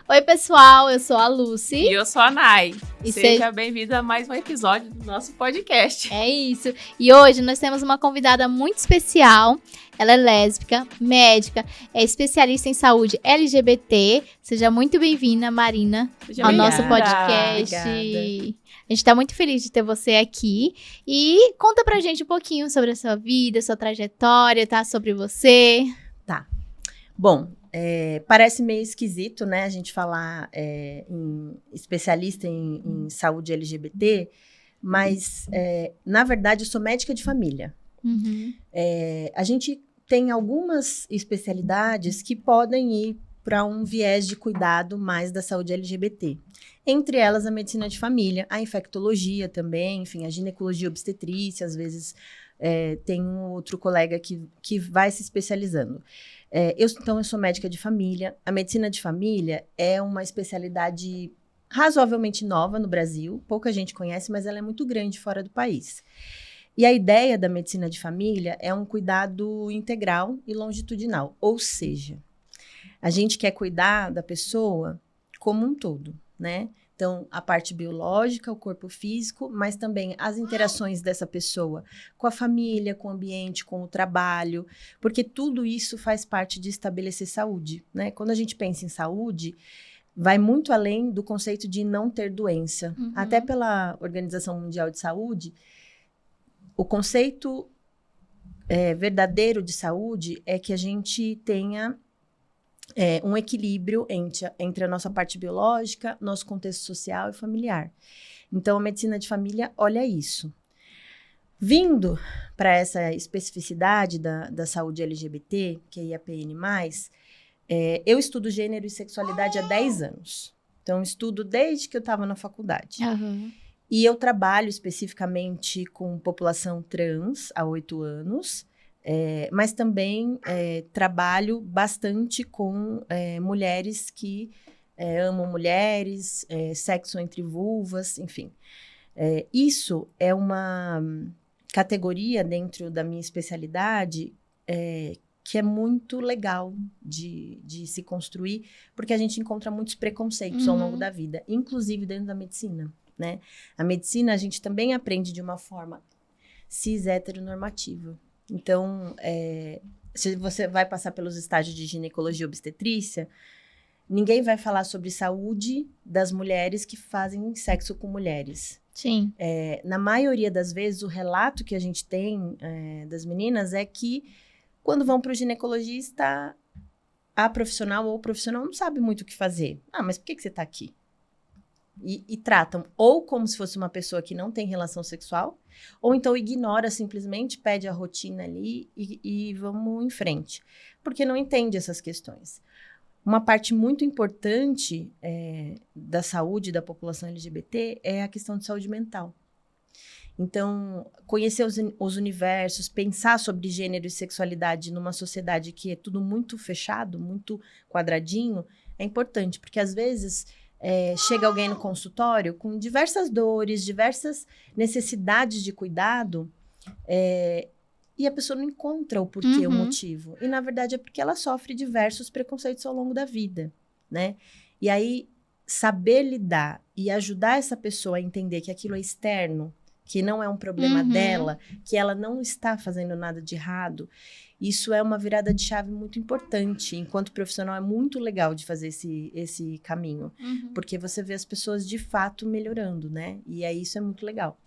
Oi, pessoal, eu sou a Lucy. E eu sou a Nai. E Seja bem-vinda a mais um episódio do nosso podcast. É isso. E hoje nós temos uma convidada muito especial. Ela é lésbica, médica, é especialista em saúde LGBT. Seja muito bem-vinda, Marina, ao nosso podcast. Obrigada. A gente tá muito feliz de ter você aqui. E conta pra gente um pouquinho sobre a sua vida, sua trajetória, tá? Sobre você. Tá. Bom, parece meio esquisito, né? A gente falar em especialista em saúde LGBT, mas, na verdade, eu sou médica de família. Uhum. A gente tem algumas especialidades que podem ir para um viés de cuidado mais da saúde LGBT. Entre elas, a medicina de família, a infectologia também, enfim, a ginecologia obstetrícia, às vezes tem um outro colega que vai se especializando. Então, eu sou médica de família. A medicina de família é uma especialidade razoavelmente nova no Brasil, pouca gente conhece, mas ela é muito grande fora do país. E a ideia da medicina de família é um cuidado integral e longitudinal, ou seja, a gente quer cuidar da pessoa como um todo, né? Então, a parte biológica, o corpo físico, mas também as interações dessa pessoa com a família, com o ambiente, com o trabalho, porque tudo isso faz parte de estabelecer saúde, né? Quando a gente pensa em saúde, vai muito além do conceito de não ter doença. Uhum. Até pela Organização Mundial de Saúde, o conceito verdadeiro de saúde é que a gente tenha um equilíbrio entre a nossa parte biológica, nosso contexto social e familiar. Então, a medicina de família olha isso. Vindo para essa especificidade da saúde LGBT, que é IAPN+, eu estudo gênero e sexualidade há 10 anos. Então, estudo desde que eu estava na faculdade. Uhum. E eu trabalho especificamente com população trans há 8 anos, mas também trabalho bastante com mulheres que amam mulheres, sexo entre vulvas, enfim. Isso é uma categoria dentro da minha especialidade que é muito legal de se construir, porque a gente encontra muitos preconceitos ao longo da vida, inclusive dentro da medicina. Né? A medicina, a gente também aprende de uma forma cis-heteronormativa. Então, se você vai passar pelos estágios de ginecologia obstetrícia, ninguém vai falar sobre saúde das mulheres que fazem sexo com mulheres. Sim. Na maioria das vezes, o relato que a gente tem das meninas é que, quando vão para o ginecologista, a profissional ou o profissional não sabe muito o que fazer. Ah, mas por que você está aqui? E tratam ou como se fosse uma pessoa que não tem relação sexual, ou então ignora simplesmente, pede a rotina ali e vamos em frente, porque não entende essas questões. Uma parte muito importante da saúde da população LGBT é a questão de saúde mental. Então, conhecer os universos, pensar sobre gênero e sexualidade numa sociedade que é tudo muito fechado, muito quadradinho, é importante, porque às vezes chega alguém no consultório com diversas dores, diversas necessidades de cuidado, e a pessoa não encontra o porquê, o motivo. E, na verdade, é porque ela sofre diversos preconceitos ao longo da vida, né? E aí, saber lidar e ajudar essa pessoa a entender que aquilo é externo, que não é um problema dela, que ela não está fazendo nada de errado, isso é uma virada de chave muito importante. Enquanto profissional, é muito legal de fazer esse caminho. Porque você vê as pessoas, de fato, melhorando, né? E aí, isso é muito legal.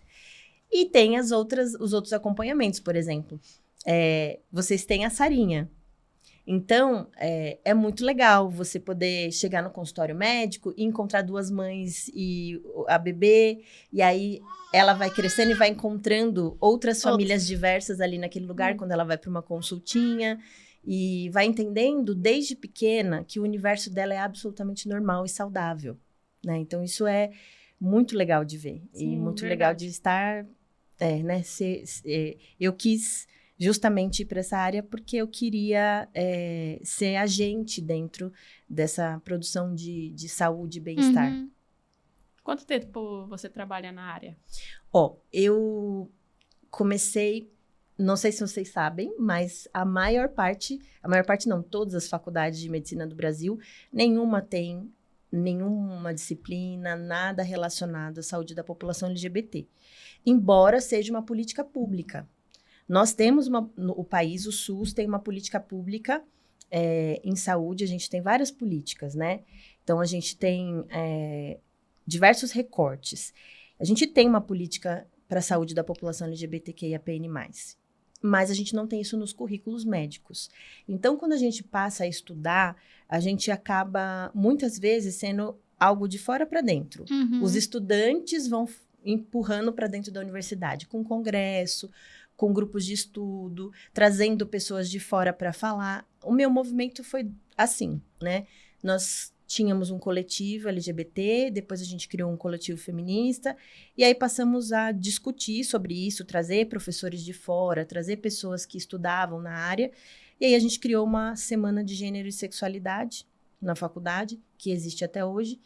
E tem os outros acompanhamentos, por exemplo. Vocês têm a Sarinha. Então, é muito legal você poder chegar no consultório médico e encontrar duas mães e a bebê, e aí ela vai crescendo e vai encontrando outras famílias diversas ali naquele lugar, quando ela vai para uma consultinha, e vai entendendo desde pequena que o universo dela é absolutamente normal e saudável, né? Então, isso é muito legal de ver. Sim, e muito verdade. legal de estar, né? Eu quis justamente ir para essa área porque eu queria ser agente dentro dessa produção de saúde e bem-estar. Quanto tempo você trabalha na área? Eu comecei, não sei se vocês sabem, mas a maior parte não, todas as faculdades de medicina do Brasil, nenhuma tem nenhuma disciplina, nada relacionado à saúde da população LGBT. Embora seja uma política pública. Nós temos o país, o SUS, tem uma política pública em saúde, a gente tem várias políticas, né? Então, a gente tem diversos recortes. A gente tem uma política para a saúde da população LGBTQIAPN+, mas a gente não tem isso nos currículos médicos. Então, quando a gente passa a estudar, a gente acaba, muitas vezes, sendo algo de fora para dentro. Uhum. Os estudantes vão empurrando para dentro da universidade, com congresso, com grupos de estudo, trazendo pessoas de fora para falar. O meu movimento foi assim, né? Nós tínhamos um coletivo LGBT, depois a gente criou um coletivo feminista, e aí passamos a discutir sobre isso, trazer professores de fora, trazer pessoas que estudavam na área, e aí a gente criou uma semana de gênero e sexualidade na faculdade, que existe até hoje.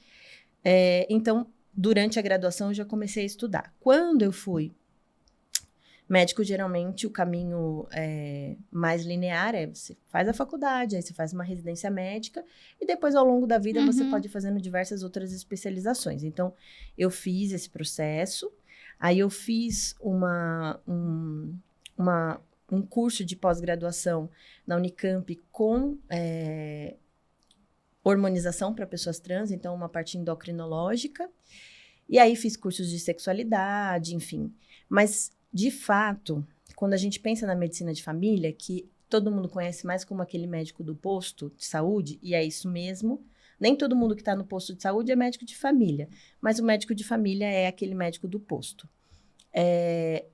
Então, durante a graduação, eu já comecei a estudar. Quando eu fui médico, geralmente, o caminho mais linear você faz a faculdade, aí você faz uma residência médica, e depois, ao longo da vida, você pode ir fazendo diversas outras especializações. Então, eu fiz esse processo, aí eu fiz um curso de pós-graduação na Unicamp com hormonização para pessoas trans, então uma parte endocrinológica, e aí fiz cursos de sexualidade, enfim. Mas, de fato, quando a gente pensa na medicina de família, que todo mundo conhece mais como aquele médico do posto de saúde, e é isso mesmo, nem todo mundo que está no posto de saúde é médico de família, mas o médico de família é aquele médico do posto.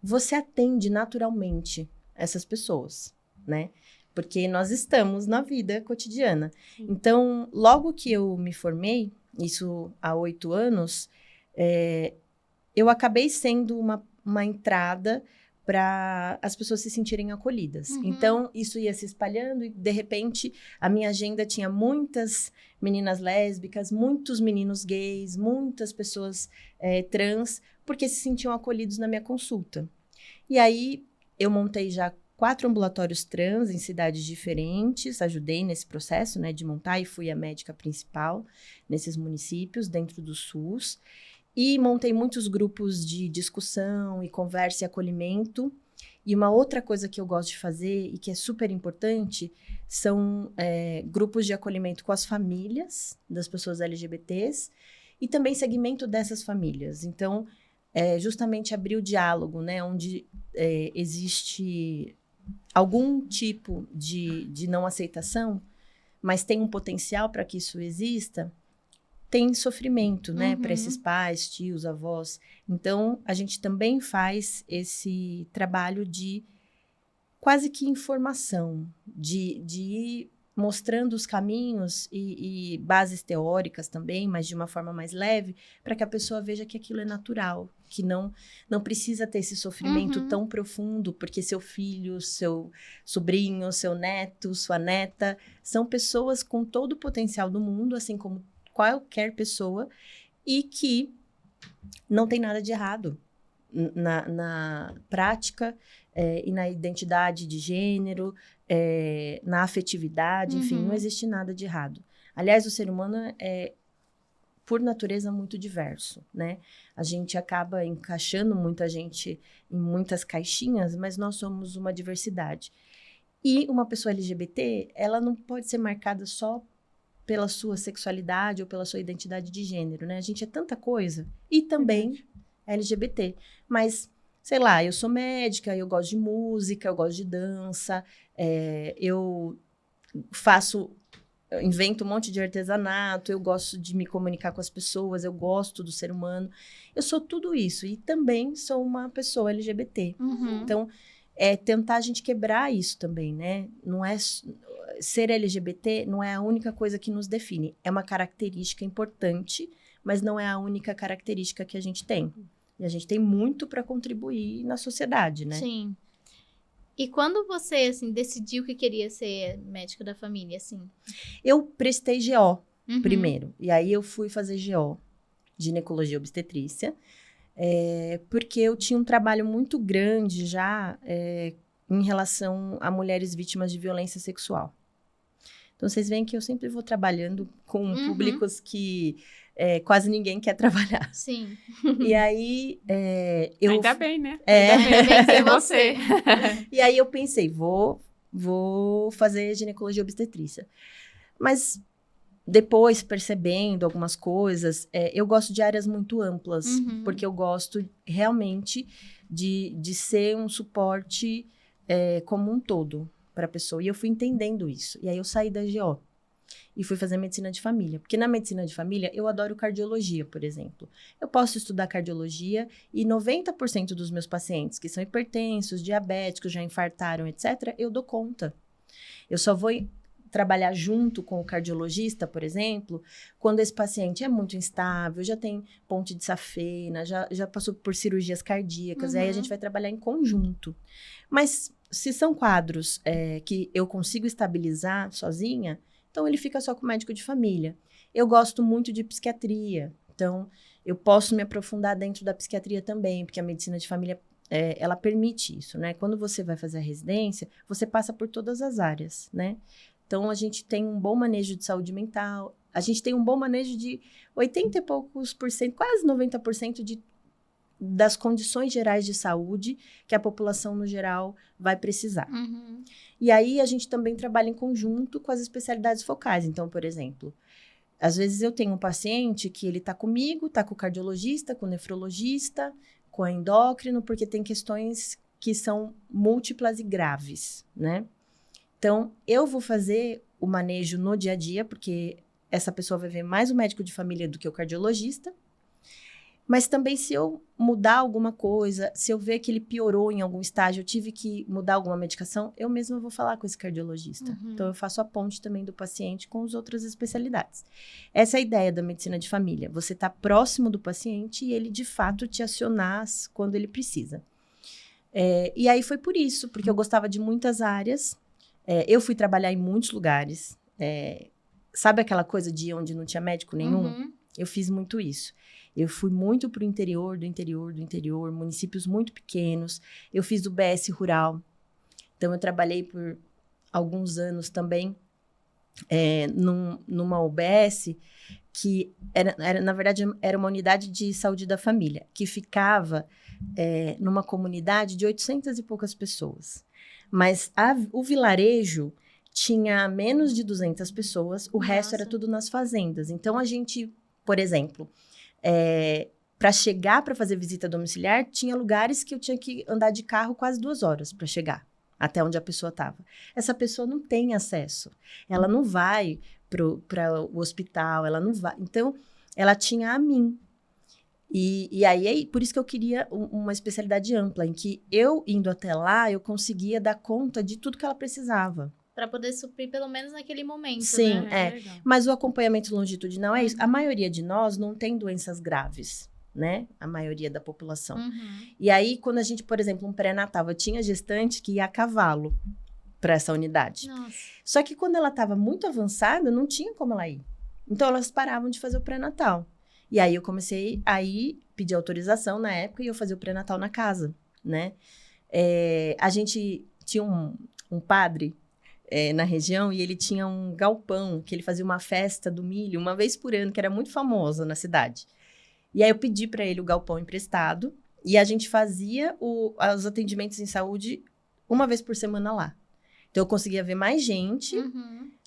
Você atende naturalmente essas pessoas, né? Porque nós estamos na vida cotidiana. Então, logo que eu me formei, isso há 8 anos, eu acabei sendo uma entrada para as pessoas se sentirem acolhidas. Então, isso ia se espalhando e, de repente, a minha agenda tinha muitas meninas lésbicas, muitos meninos gays, muitas pessoas trans, porque se sentiam acolhidos na minha consulta. E aí, eu montei já 4 ambulatórios trans em cidades diferentes, ajudei nesse processo, né, de montar, e fui a médica principal nesses municípios, dentro do SUS. E montei muitos grupos de discussão e conversa e acolhimento. E uma outra coisa que eu gosto de fazer e que é super importante são grupos de acolhimento com as famílias das pessoas LGBTs e também segmento dessas famílias. Então, justamente abrir o diálogo, né, onde existe algum tipo de não aceitação, mas tem um potencial para que isso exista, tem sofrimento, né, para esses pais, tios, avós. Então, a gente também faz esse trabalho de quase que informação, de ir mostrando os caminhos e bases teóricas também, mas de uma forma mais leve, para que a pessoa veja que aquilo é natural, que não precisa ter esse sofrimento tão profundo, porque seu filho, seu sobrinho, seu neto, sua neta, são pessoas com todo o potencial do mundo, assim como qualquer pessoa, e que não tem nada de errado na prática e na identidade de gênero, na afetividade, enfim, não existe nada de errado. Aliás, o ser humano é, por natureza, muito diverso, né? A gente acaba encaixando muita gente em muitas caixinhas, mas nós somos uma diversidade. E uma pessoa LGBT, ela não pode ser marcada só pela sua sexualidade ou pela sua identidade de gênero, né? A gente é tanta coisa. E também LGBT. Mas, sei lá, eu sou médica, eu gosto de música, eu gosto de dança, eu invento um monte de artesanato, eu gosto de me comunicar com as pessoas, eu gosto do ser humano. Eu sou tudo isso. E também sou uma pessoa LGBT. Então, tentar a gente quebrar isso também, né? Não é... Ser LGBT não é a única coisa que nos define. É uma característica importante, mas não é a única característica que a gente tem. E a gente tem muito para contribuir na sociedade, né? Sim. E quando você, assim, decidiu que queria ser médico da família, assim? Eu prestei GO primeiro. E aí eu fui fazer GO, ginecologia e obstetrícia, porque eu tinha um trabalho muito grande já em relação a mulheres vítimas de violência sexual. Então, vocês veem que eu sempre vou trabalhando com públicos que quase ninguém quer trabalhar. Sim. E aí, Ainda bem, né? Ainda bem que é você. E aí eu pensei, vou fazer ginecologia obstetrícia. Mas depois, percebendo algumas coisas, eu gosto de áreas muito amplas, porque eu gosto realmente de ser um suporte como um todo para a pessoa. E eu fui entendendo isso. E aí eu saí da GO e fui fazer medicina de família. Porque na medicina de família, eu adoro cardiologia, por exemplo. Eu posso estudar cardiologia e 90% dos meus pacientes que são hipertensos, diabéticos, já infartaram, etc., eu dou conta. Eu só vou trabalhar junto com o cardiologista, por exemplo, quando esse paciente é muito instável, já tem ponte de safena, já passou por cirurgias cardíacas, aí a gente vai trabalhar em conjunto. Mas se são quadros que eu consigo estabilizar sozinha, então ele fica só com o médico de família. Eu gosto muito de psiquiatria, então eu posso me aprofundar dentro da psiquiatria também, porque a medicina de família ela permite isso, né? Quando você vai fazer a residência, você passa por todas as áreas, né? Então, a gente tem um bom manejo de saúde mental, a gente tem um bom manejo de 80 e poucos por cento, quase 90% das condições gerais de saúde que a população, no geral, vai precisar. E aí, a gente também trabalha em conjunto com as especialidades focais. Então, por exemplo, às vezes eu tenho um paciente que ele está comigo, está com o cardiologista, com o nefrologista, com o endócrino, porque tem questões que são múltiplas e graves, né? Então, eu vou fazer o manejo no dia a dia, porque essa pessoa vai ver mais o médico de família do que o cardiologista. Mas também, se eu mudar alguma coisa, se eu ver que ele piorou em algum estágio, eu tive que mudar alguma medicação, eu mesma vou falar com esse cardiologista. Então, eu faço a ponte também do paciente com as outras especialidades. Essa é a ideia da medicina de família. Você está próximo do paciente e ele, de fato, te acionar quando ele precisa. E aí, foi por isso, porque eu gostava de muitas áreas. Eu fui trabalhar em muitos lugares. Sabe aquela coisa de onde não tinha médico nenhum? Eu fiz muito isso. Eu fui muito para o interior, municípios muito pequenos. Eu fiz o BS rural. Então, eu trabalhei por alguns anos também numa UBS que, na verdade, era uma unidade de saúde da família, que ficava numa comunidade de 800 e poucas pessoas. Mas o vilarejo tinha menos de 200 pessoas, o resto era tudo nas fazendas. Então, a gente, por exemplo, para chegar para fazer visita domiciliar, tinha lugares que eu tinha que andar de carro quase 2 horas para chegar até onde a pessoa estava. Essa pessoa não tem acesso, ela não vai para o hospital, ela não vai. Então, ela tinha a mim. E aí, por isso que eu queria uma especialidade ampla, em que eu, indo até lá, eu conseguia dar conta de tudo que ela precisava. Para poder suprir, pelo menos naquele momento, Sim, né? Mas o acompanhamento longitudinal é isso. A maioria de nós não tem doenças graves, né? A maioria da população. E aí, quando a gente, por exemplo, um pré-natal, eu tinha gestante que ia a cavalo para essa unidade. Nossa. Só que quando ela estava muito avançada, não tinha como ela ir. Então, elas paravam de fazer o pré-natal. E aí, eu comecei a pedir autorização na época e eu fazia o pré-natal na casa, né? A gente tinha um padre na região e ele tinha um galpão que ele fazia uma festa do milho uma vez por ano, que era muito famosa na cidade. E aí, eu pedi para ele o galpão emprestado e a gente fazia os atendimentos em saúde uma vez por semana lá. Então, eu conseguia ver mais gente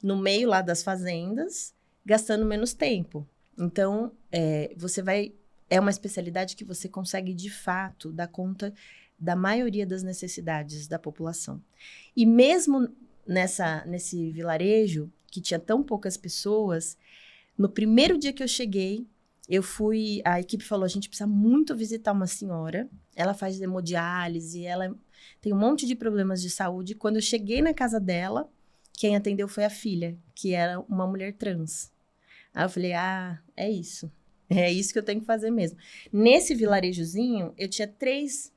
no meio lá das fazendas, gastando menos tempo. Então, é uma especialidade que você consegue, de fato, dar conta da maioria das necessidades da população. E mesmo nesse vilarejo, que tinha tão poucas pessoas, no primeiro dia que eu cheguei, a equipe falou, a gente precisa muito visitar uma senhora, ela faz hemodiálise, ela tem um monte de problemas de saúde. Quando eu cheguei na casa dela, quem atendeu foi a filha, que era uma mulher trans. Aí eu falei, é isso que eu tenho que fazer mesmo. Nesse vilarejozinho, eu tinha 3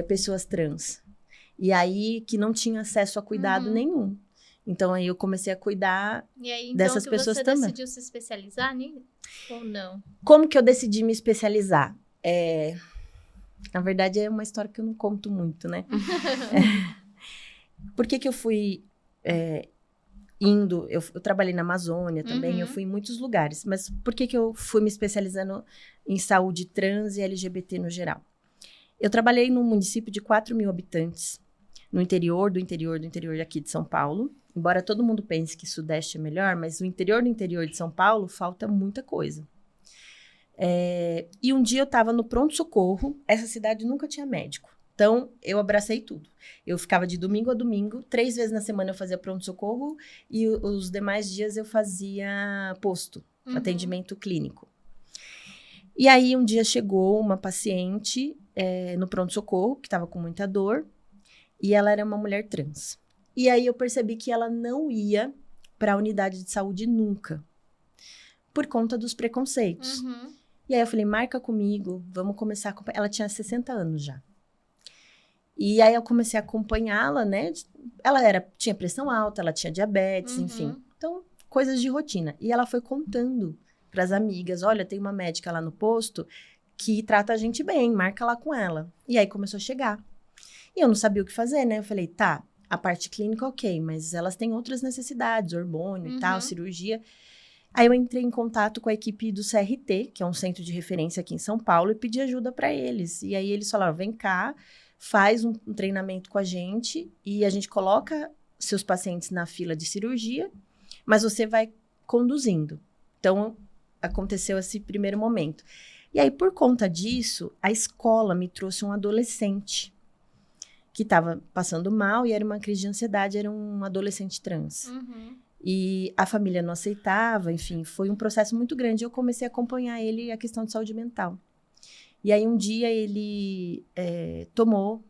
pessoas trans. E aí, que não tinha acesso a cuidado nenhum. Então, aí eu comecei a cuidar dessas pessoas também. Você decidiu se especializar nisso ou não? Como que eu decidi me especializar? Na verdade, é uma história que eu não conto muito, né? Por que eu fui... eu trabalhei na Amazônia também, eu fui em muitos lugares. Mas por que eu fui me especializando em saúde trans e LGBT no geral? Eu trabalhei num município de 4.000 habitantes, no interior do interior aqui de São Paulo. Embora todo mundo pense que Sudeste é melhor, mas o interior do interior de São Paulo falta muita coisa. E um dia eu estava no pronto-socorro, essa cidade nunca tinha médico. Então, eu abracei tudo. Eu ficava de domingo a domingo, 3 vezes na semana eu fazia pronto-socorro e os demais dias eu fazia posto, atendimento clínico. E aí, um dia chegou uma paciente no pronto-socorro, que estava com muita dor, e ela era uma mulher trans. E aí, eu percebi que ela não ia para a unidade de saúde nunca, por conta dos preconceitos. E aí, eu falei, marca comigo, vamos começar a acompanhar. Ela tinha 60 anos já. E aí, eu comecei a acompanhá-la, né? Ela tinha pressão alta, ela tinha diabetes, enfim. Então, coisas de rotina. E ela foi contando para as amigas, olha, tem uma médica lá no posto que trata a gente bem, marca lá com ela. E aí, começou a chegar. E eu não sabia o que fazer, né? Eu falei, tá, a parte clínica, ok, mas elas têm outras necessidades, hormônio e tal, cirurgia. Aí, eu entrei em contato com a equipe do CRT, que é um centro de referência aqui em São Paulo, e pedi ajuda para eles. E aí, eles falaram, vem cá, faz um treinamento com a gente e a gente coloca seus pacientes na fila de cirurgia, mas você vai conduzindo. Então, aconteceu esse primeiro momento. E aí, por conta disso, a escola me trouxe um adolescente que estava passando mal e era uma crise de ansiedade, era um adolescente trans. E a família não aceitava, enfim, foi um processo muito grande. Eu comecei a acompanhar ele a questão de saúde mental. E aí, um dia, ele tomou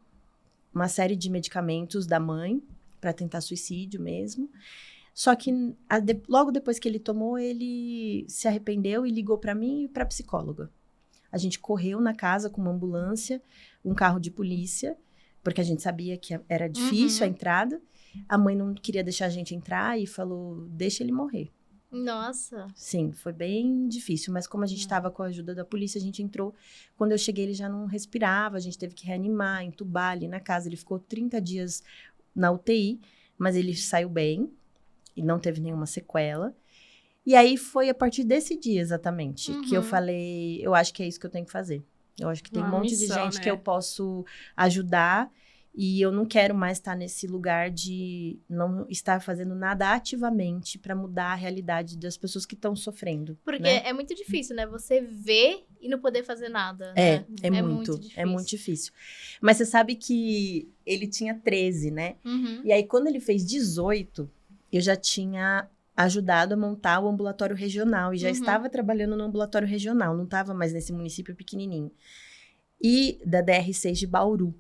uma série de medicamentos da mãe para tentar suicídio mesmo. Só que, logo depois que ele tomou, ele se arrependeu e ligou para mim e para a psicóloga. A gente correu na casa com uma ambulância, um carro de polícia, porque a gente sabia que era difícil a entrada. A mãe não queria deixar a gente entrar e falou, deixa ele morrer. Nossa. Sim, foi bem difícil, mas como a gente estava com a ajuda da polícia, a gente entrou. Quando eu cheguei, ele já não respirava, a gente teve que reanimar, entubar ali na casa. Ele ficou 30 dias na UTI, mas ele saiu bem e não teve nenhuma sequela. E aí foi a partir desse dia, exatamente, que eu falei, eu acho que é isso que eu tenho que fazer. Eu acho que tem um monte de gente que eu posso ajudar. E eu não quero mais estar nesse lugar de não estar fazendo nada ativamente para mudar a realidade das pessoas que estão sofrendo. Porque né? é muito difícil, né? Você ver e não poder fazer nada. É, né? é muito difícil. Mas você sabe que ele tinha 13, né? E aí, quando ele fez 18, eu já tinha ajudado a montar o ambulatório regional. E já estava trabalhando no ambulatório regional. Não estava mais nesse município pequenininho. E da DR6 de Bauru.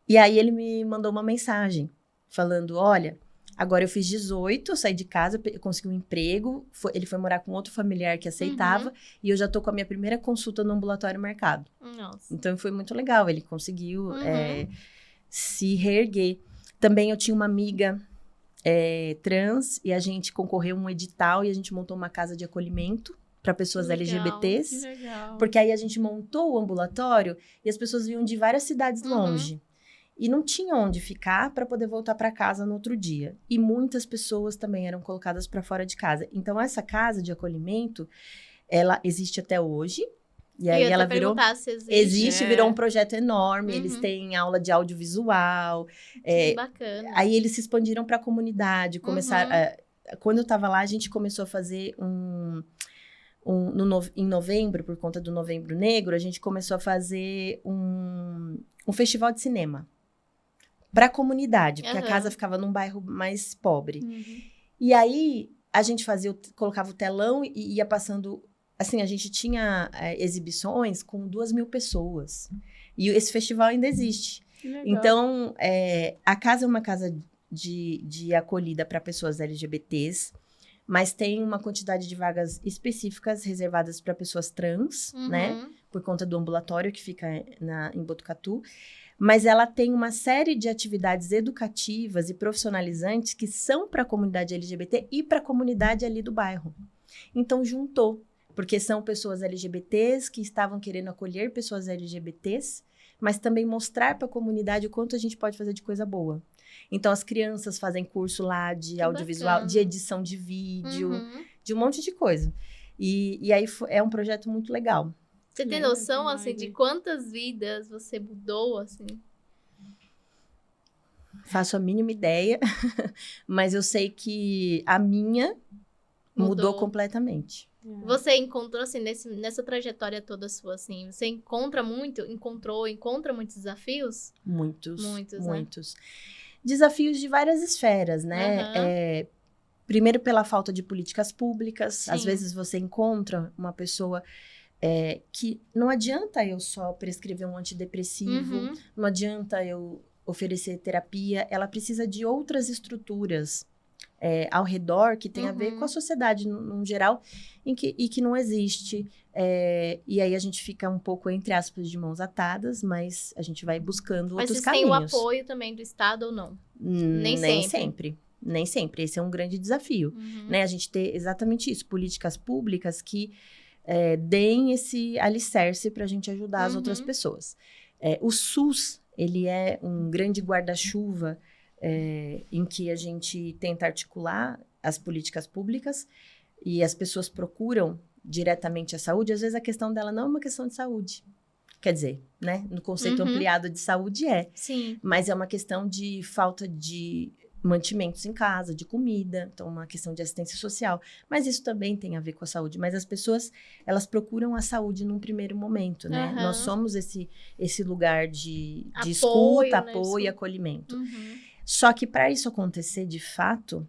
E aí, ele me mandou uma mensagem falando, olha, agora eu fiz 18, eu saí de casa, eu consegui um emprego, ele foi morar com outro familiar que aceitava, e eu já tô com a minha primeira consulta no ambulatório marcado. Nossa. Então, foi muito legal, ele conseguiu se reerguer. Também eu tinha uma amiga trans, e a gente concorreu a um edital, e a gente montou uma casa de acolhimento para pessoas LGBTs. Que legal. Porque aí a gente montou o ambulatório, e as pessoas vinham de várias cidades longe. E não tinha onde ficar para poder voltar para casa no outro dia. E muitas pessoas também eram colocadas para fora de casa. Então, essa casa de acolhimento, ela existe até hoje. E aí ela virou... se existe. Virou um projeto enorme. Eles têm aula de audiovisual. Que bacana. Aí eles se expandiram para a comunidade. Quando eu estava lá, a gente começou a fazer em novembro, por conta do Novembro Negro, a gente começou a fazer um festival de cinema. Para a comunidade, porque a casa ficava num bairro mais pobre. E aí, a gente colocava o telão e ia passando... Assim, a gente tinha exibições com 2.000 pessoas. E esse festival ainda existe. Então, a casa é uma casa de acolhida para pessoas LGBTs, mas tem uma quantidade de vagas específicas reservadas para pessoas trans, né? Por conta do ambulatório que fica em Botucatu. Mas ela tem uma série de atividades educativas e profissionalizantes que são para a comunidade LGBT e para a comunidade ali do bairro. Então, juntou, porque são pessoas LGBTs que estavam querendo acolher pessoas LGBTs, mas também mostrar para a comunidade o quanto a gente pode fazer de coisa boa. Então, as crianças fazem curso lá de audiovisual, bacana. de edição de vídeo, de um monte de coisa. E aí é um projeto muito legal. Você tem noção, assim, de quantas vidas você mudou, assim? Faço a mínima ideia, mas eu sei que a minha mudou completamente. Você encontrou, assim, nessa trajetória toda sua, assim, você encontra muitos desafios? Muitos. Né? Desafios de várias esferas, né? Primeiro pela falta de políticas públicas. Sim. Às vezes você encontra uma pessoa que não adianta eu só prescrever um antidepressivo, não adianta eu oferecer terapia, ela precisa de outras estruturas ao redor que tem a ver com a sociedade no geral e que não existe. E aí a gente fica um pouco, entre aspas, de mãos atadas, mas a gente vai buscando outros caminhos. Mas vocês têm o apoio também do Estado ou não? Nem sempre. Nem sempre. Esse é um grande desafio, né? A gente ter exatamente isso, políticas públicas que deem esse alicerce para a gente ajudar as outras pessoas. O SUS, ele é um grande guarda-chuva em que a gente tenta articular as políticas públicas e as pessoas procuram diretamente a saúde. Às vezes a questão dela não é uma questão de saúde. Quer dizer, né? No conceito ampliado de saúde Sim. Mas é uma questão de falta de mantimentos em casa, de comida, então uma questão de assistência social, mas isso também tem a ver com a saúde, mas as pessoas, elas procuram a saúde num primeiro momento, né? Nós somos esse lugar de escuta, apoio e acolhimento. Só que para isso acontecer de fato,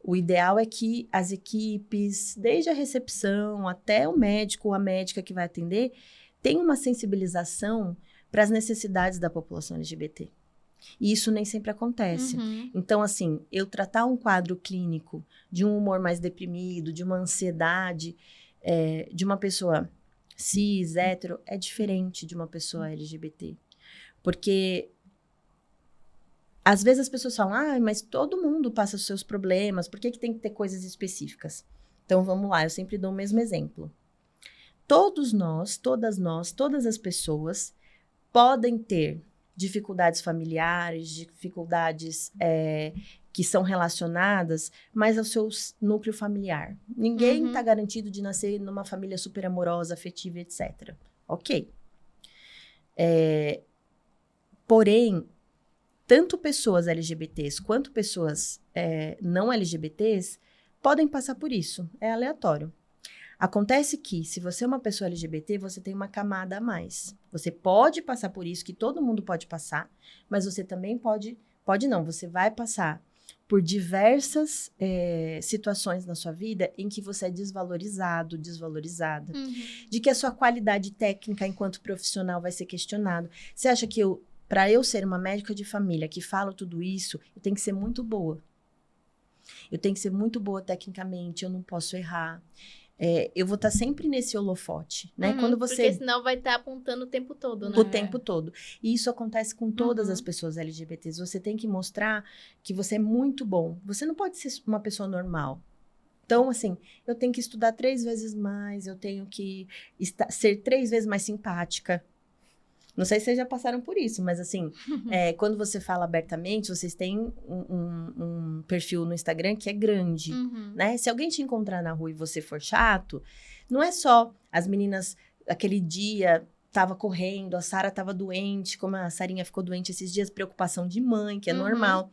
o ideal é que as equipes, desde a recepção até o médico ou a médica que vai atender, tenham uma sensibilização para as necessidades da população LGBT. E isso nem sempre acontece. Então, assim, eu tratar um quadro clínico de um humor mais deprimido, de uma ansiedade, de uma pessoa cis, hétero, é diferente de uma pessoa LGBT. Porque, às vezes as pessoas falam, mas todo mundo passa os seus problemas, por que tem que ter coisas específicas? Então, vamos lá, eu sempre dou o mesmo exemplo. Todos nós, todas as pessoas podem ter dificuldades familiares, dificuldades que são relacionadas, mas ao seu núcleo familiar. Ninguém está garantido de nascer numa família super amorosa, afetiva, etc. Ok. Porém, tanto pessoas LGBTs quanto pessoas não LGBTs podem passar por isso. É aleatório. Acontece que, se você é uma pessoa LGBT, você tem uma camada a mais. Você pode passar por isso, que todo mundo pode passar, mas você também você vai passar por diversas situações na sua vida em que você é desvalorizado, desvalorizada, de que a sua qualidade técnica enquanto profissional vai ser questionada. Você acha que para eu ser uma médica de família que fala tudo isso, eu tenho que ser muito boa. Eu tenho que ser muito boa tecnicamente, eu não posso errar. Eu vou estar sempre nesse holofote, né? Quando você... Porque senão vai estar apontando o tempo todo, né? O tempo todo. E isso acontece com todas as pessoas LGBTs. Você tem que mostrar que você é muito bom. Você não pode ser uma pessoa normal. Então, assim, eu tenho que estudar 3 vezes mais, eu tenho que ser 3 vezes mais simpática. Não sei se vocês já passaram por isso, mas assim, quando você fala abertamente, vocês têm um perfil no Instagram que é grande, né? Se alguém te encontrar na rua e você for chato, não é só as meninas, aquele dia, tava correndo, a Sara tava doente, como a Sarinha ficou doente esses dias, preocupação de mãe, que é normal.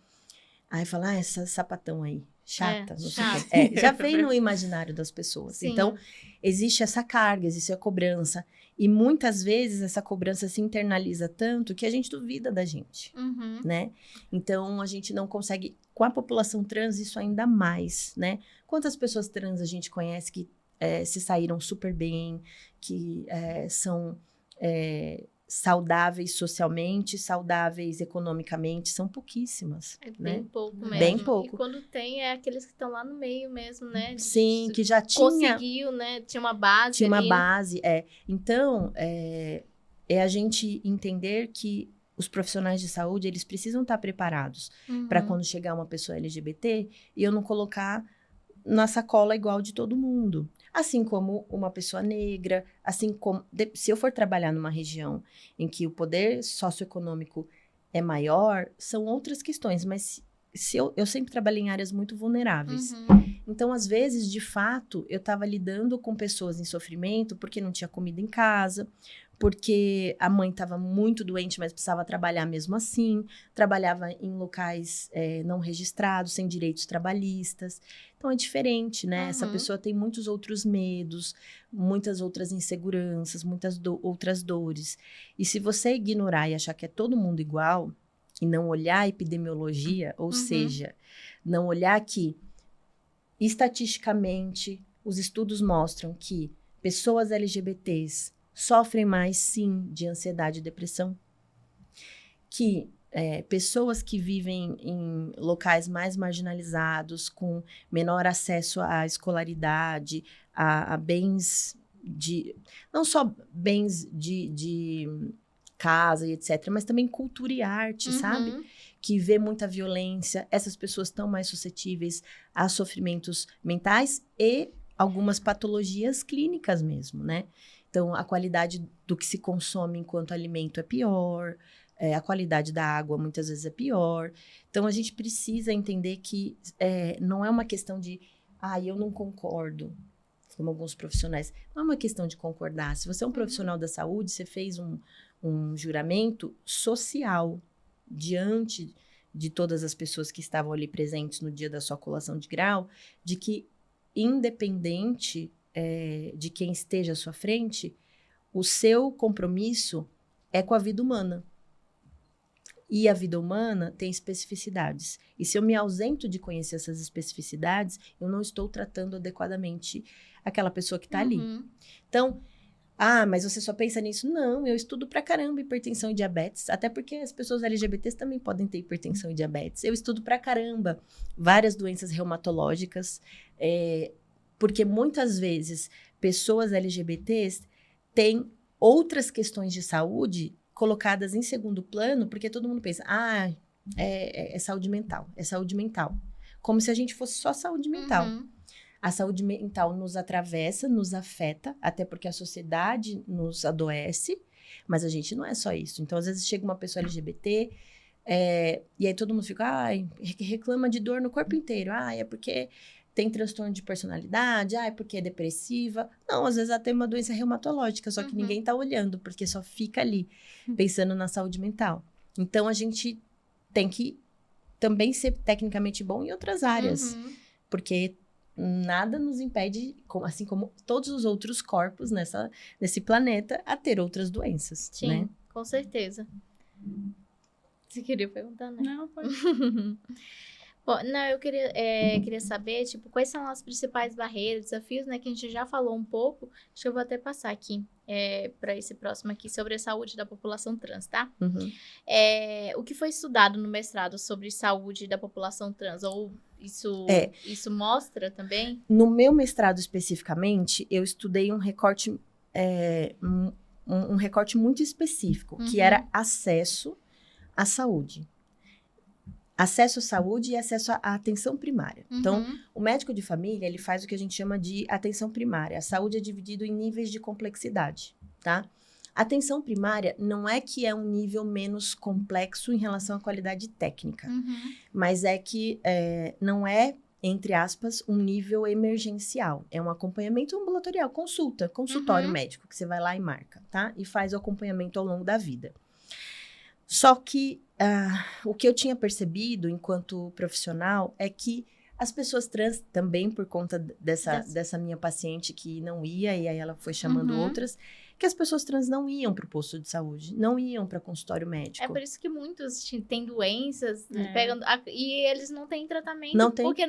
Aí fala, essa sapatão aí, chata. Não sei o quê. Já vem no imaginário das pessoas. Sim. Então, existe essa carga, existe a cobrança. E muitas vezes essa cobrança se internaliza tanto que a gente duvida da gente, né? Então, a gente não consegue... Com a população trans, isso ainda mais, né? Quantas pessoas trans a gente conhece que se saíram super bem, que são saudáveis socialmente, saudáveis economicamente, são pouquíssimas. Bem pouco mesmo. Bem pouco. E quando tem, aqueles que estão lá no meio mesmo, né? Sim, que já tinha... Conseguiu, né? Tinha uma base Tinha ali. uma base, Então, é a gente entender que os profissionais de saúde, eles precisam estar preparados para quando chegar uma pessoa LGBT e eu não colocar na sacola igual de todo mundo. Assim como uma pessoa negra, assim como... Se eu for trabalhar numa região em que o poder socioeconômico é maior, são outras questões, mas eu sempre trabalhei em áreas muito vulneráveis. Então, às vezes, de fato, eu estava lidando com pessoas em sofrimento porque não tinha comida em casa, porque a mãe estava muito doente, mas precisava trabalhar mesmo assim, trabalhava em locais não registrados, sem direitos trabalhistas. Então, é diferente, né? Essa pessoa tem muitos outros medos, muitas outras inseguranças, muitas outras dores. E se você ignorar e achar que é todo mundo igual, e não olhar a epidemiologia, ou seja, não olhar que, estatisticamente, os estudos mostram que pessoas LGBTs sofrem mais, sim, de ansiedade e depressão, que pessoas que vivem em locais mais marginalizados, com menor acesso à escolaridade, a bens de... Não só bens de casa e etc., mas também cultura e arte, sabe? Que vê muita violência. Essas pessoas estão mais suscetíveis a sofrimentos mentais e algumas patologias clínicas mesmo, né? Então, a qualidade do que se consome enquanto alimento é pior, a qualidade da água muitas vezes é pior. Então, a gente precisa entender que não é uma questão de, eu não concordo, como alguns profissionais. Não é uma questão de concordar. Se você é um profissional da saúde, você fez um juramento social diante de todas as pessoas que estavam ali presentes no dia da sua colação de grau, de que, independente de quem esteja à sua frente, o seu compromisso é com a vida humana. E a vida humana tem especificidades. E se eu me ausento de conhecer essas especificidades, eu não estou tratando adequadamente aquela pessoa que está ali. Então, mas você só pensa nisso? Não, eu estudo pra caramba hipertensão e diabetes, até porque as pessoas LGBTs também podem ter hipertensão e diabetes. Eu estudo pra caramba várias doenças reumatológicas, porque muitas vezes pessoas LGBTs têm outras questões de saúde colocadas em segundo plano, porque todo mundo pensa, é saúde mental, é saúde mental. Como se a gente fosse só saúde mental. A saúde mental nos atravessa, nos afeta, até porque a sociedade nos adoece, mas a gente não é só isso. Então, às vezes, chega uma pessoa LGBT, e aí todo mundo fica, reclama de dor no corpo inteiro. É porque tem transtorno de personalidade, é porque é depressiva. Não, às vezes ela tem uma doença reumatológica, só que ninguém tá olhando, porque só fica ali, pensando na saúde mental. Então, a gente tem que também ser tecnicamente bom em outras áreas, porque nada nos impede, assim como todos os outros corpos nesse planeta, a ter outras doenças. Sim, né? Com certeza. Você queria perguntar, né? Não, pode. Bom, não, eu queria saber, tipo, quais são as principais barreiras, desafios, né, que a gente já falou um pouco. Acho que eu vou até passar aqui para esse próximo aqui, sobre a saúde da população trans, tá? O que foi estudado no mestrado sobre saúde da população trans? Ou isso mostra também? No meu mestrado, especificamente, eu estudei um recorte, um recorte muito específico, que era acesso à saúde. Acesso à saúde e acesso à atenção primária. Então, o médico de família, ele faz o que a gente chama de atenção primária. A saúde é dividido em níveis de complexidade, tá? A atenção primária não é que é um nível menos complexo em relação à qualidade técnica, mas é que não é, entre aspas, um nível emergencial. É um acompanhamento ambulatorial, consultório médico, que você vai lá e marca, tá? E faz o acompanhamento ao longo da vida. Só que o que eu tinha percebido enquanto profissional é que as pessoas trans, também por conta dessa minha paciente que não ia, e aí ela foi chamando outras, que as pessoas trans não iam para o posto de saúde, não iam para consultório médico. É por isso que muitos têm doenças, e eles não têm tratamento, porque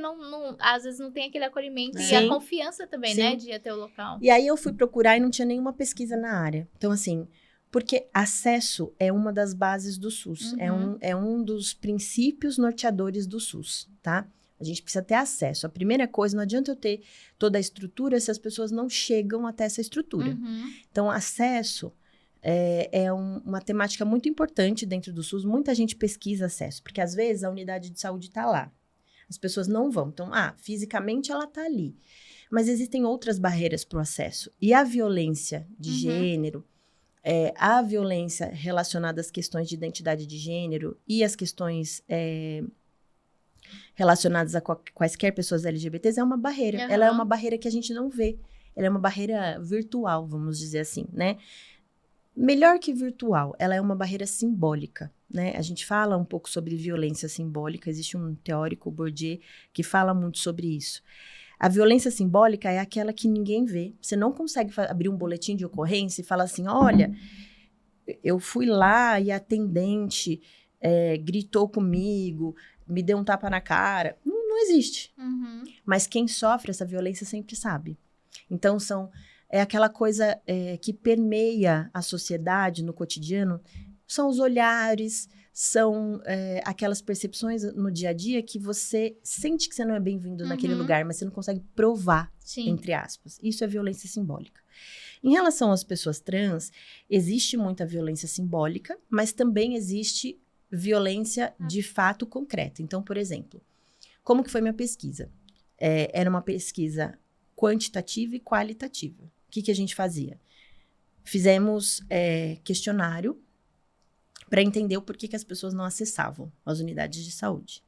às vezes não tem aquele acolhimento e a confiança também, né, de ir até o local. E aí eu fui procurar e não tinha nenhuma pesquisa na área. Então, assim, porque acesso é uma das bases do SUS, é um dos princípios norteadores do SUS, tá? A gente precisa ter acesso. A primeira coisa, não adianta eu ter toda a estrutura se as pessoas não chegam até essa estrutura. Então, acesso é uma temática muito importante dentro do SUS. Muita gente pesquisa acesso, porque às vezes a unidade de saúde está lá. As pessoas não vão. Então, fisicamente ela está ali. Mas existem outras barreiras para o acesso. E a violência de gênero, a violência relacionada às questões de identidade de gênero e as questões relacionadas a quaisquer pessoas LGBTs é uma barreira. Ela é uma barreira que a gente não vê. Ela é uma barreira virtual, vamos dizer assim, né? Melhor que virtual, ela é uma barreira simbólica, né? A gente fala um pouco sobre violência simbólica, existe um teórico, Bourdieu, que fala muito sobre isso. A violência simbólica é aquela que ninguém vê. Você não consegue abrir um boletim de ocorrência e falar assim, olha, eu fui lá e a atendente gritou comigo, me deu um tapa na cara. Não existe. Mas quem sofre essa violência sempre sabe. Então, é aquela coisa que permeia a sociedade no cotidiano, são os olhares, são aquelas percepções no dia a dia que você sente que você não é bem-vindo naquele lugar, mas você não consegue provar, entre aspas. Isso é violência simbólica. Em relação às pessoas trans, existe muita violência simbólica, mas também existe violência de fato concreta. Então, por exemplo, como que foi minha pesquisa? Era uma pesquisa quantitativa e qualitativa. O que a gente fazia? Fizemos questionário para entender o porquê que as pessoas não acessavam as unidades de saúde.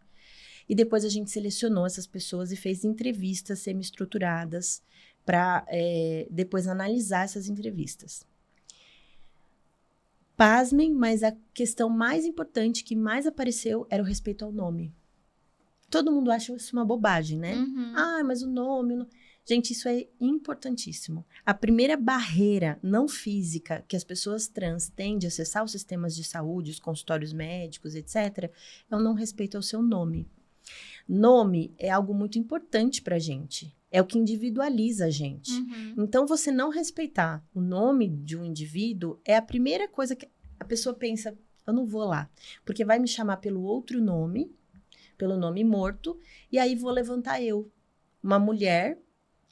E depois a gente selecionou essas pessoas e fez entrevistas semi-estruturadas para depois analisar essas entrevistas. Pasmem, mas a questão mais importante que mais apareceu era o respeito ao nome. Todo mundo acha isso uma bobagem, né? Ah, mas o nome... Gente, isso é importantíssimo. A primeira barreira não física que as pessoas trans têm de acessar os sistemas de saúde, os consultórios médicos, etc., é o não respeito ao seu nome. Nome é algo muito importante pra gente. É o que individualiza a gente. Então, você não respeitar o nome de um indivíduo é a primeira coisa que a pessoa pensa, eu não vou lá, porque vai me chamar pelo outro nome, pelo nome morto, e aí vou levantar eu, uma mulher,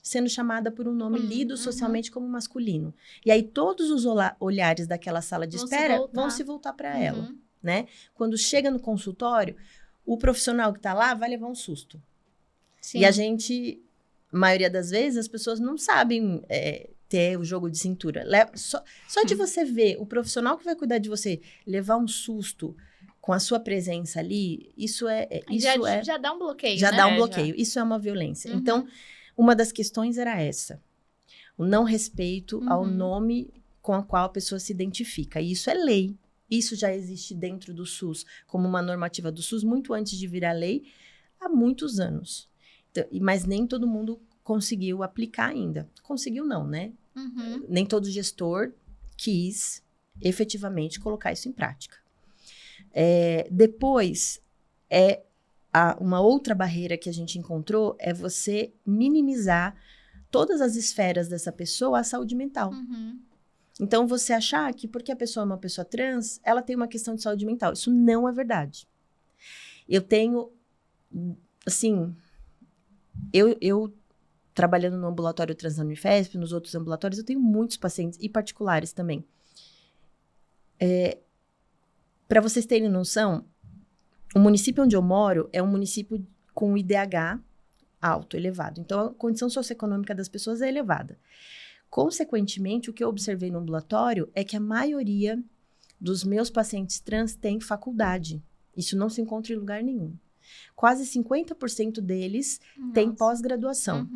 sendo chamada por um nome lido socialmente como masculino. E aí todos os olhares daquela sala de espera vão se voltar para ela, né? Quando chega no consultório, o profissional que está lá vai levar um susto. Sim. E a gente, maioria das vezes, as pessoas não sabem ter o jogo de cintura. Só de você ver o profissional que vai cuidar de você levar um susto com a sua presença ali, já dá um bloqueio, já né? dá um bloqueio. Isso é uma violência. Então, uma das questões era essa. O não respeito ao nome com o qual a pessoa se identifica. E isso é lei. Isso já existe dentro do SUS, como uma normativa do SUS, muito antes de virar lei, há muitos anos. Então, mas nem todo mundo conseguiu aplicar ainda. Conseguiu não, né? Nem todo gestor quis efetivamente colocar isso em prática. Depois, uma outra barreira que a gente encontrou é você minimizar todas as esferas dessa pessoa à saúde mental. Então, você achar que porque a pessoa é uma pessoa trans, ela tem uma questão de saúde mental. Isso não é verdade. Eu tenho, assim, eu trabalhando no ambulatório trans da Unifesp, nos outros ambulatórios, eu tenho muitos pacientes, e particulares também. Para vocês terem noção, o município onde eu moro é um município com IDH alto, elevado. Então, a condição socioeconômica das pessoas é elevada. Consequentemente, o que eu observei no ambulatório é que a maioria dos meus pacientes trans tem faculdade. Isso não se encontra em lugar nenhum. Quase 50% deles tem pós-graduação.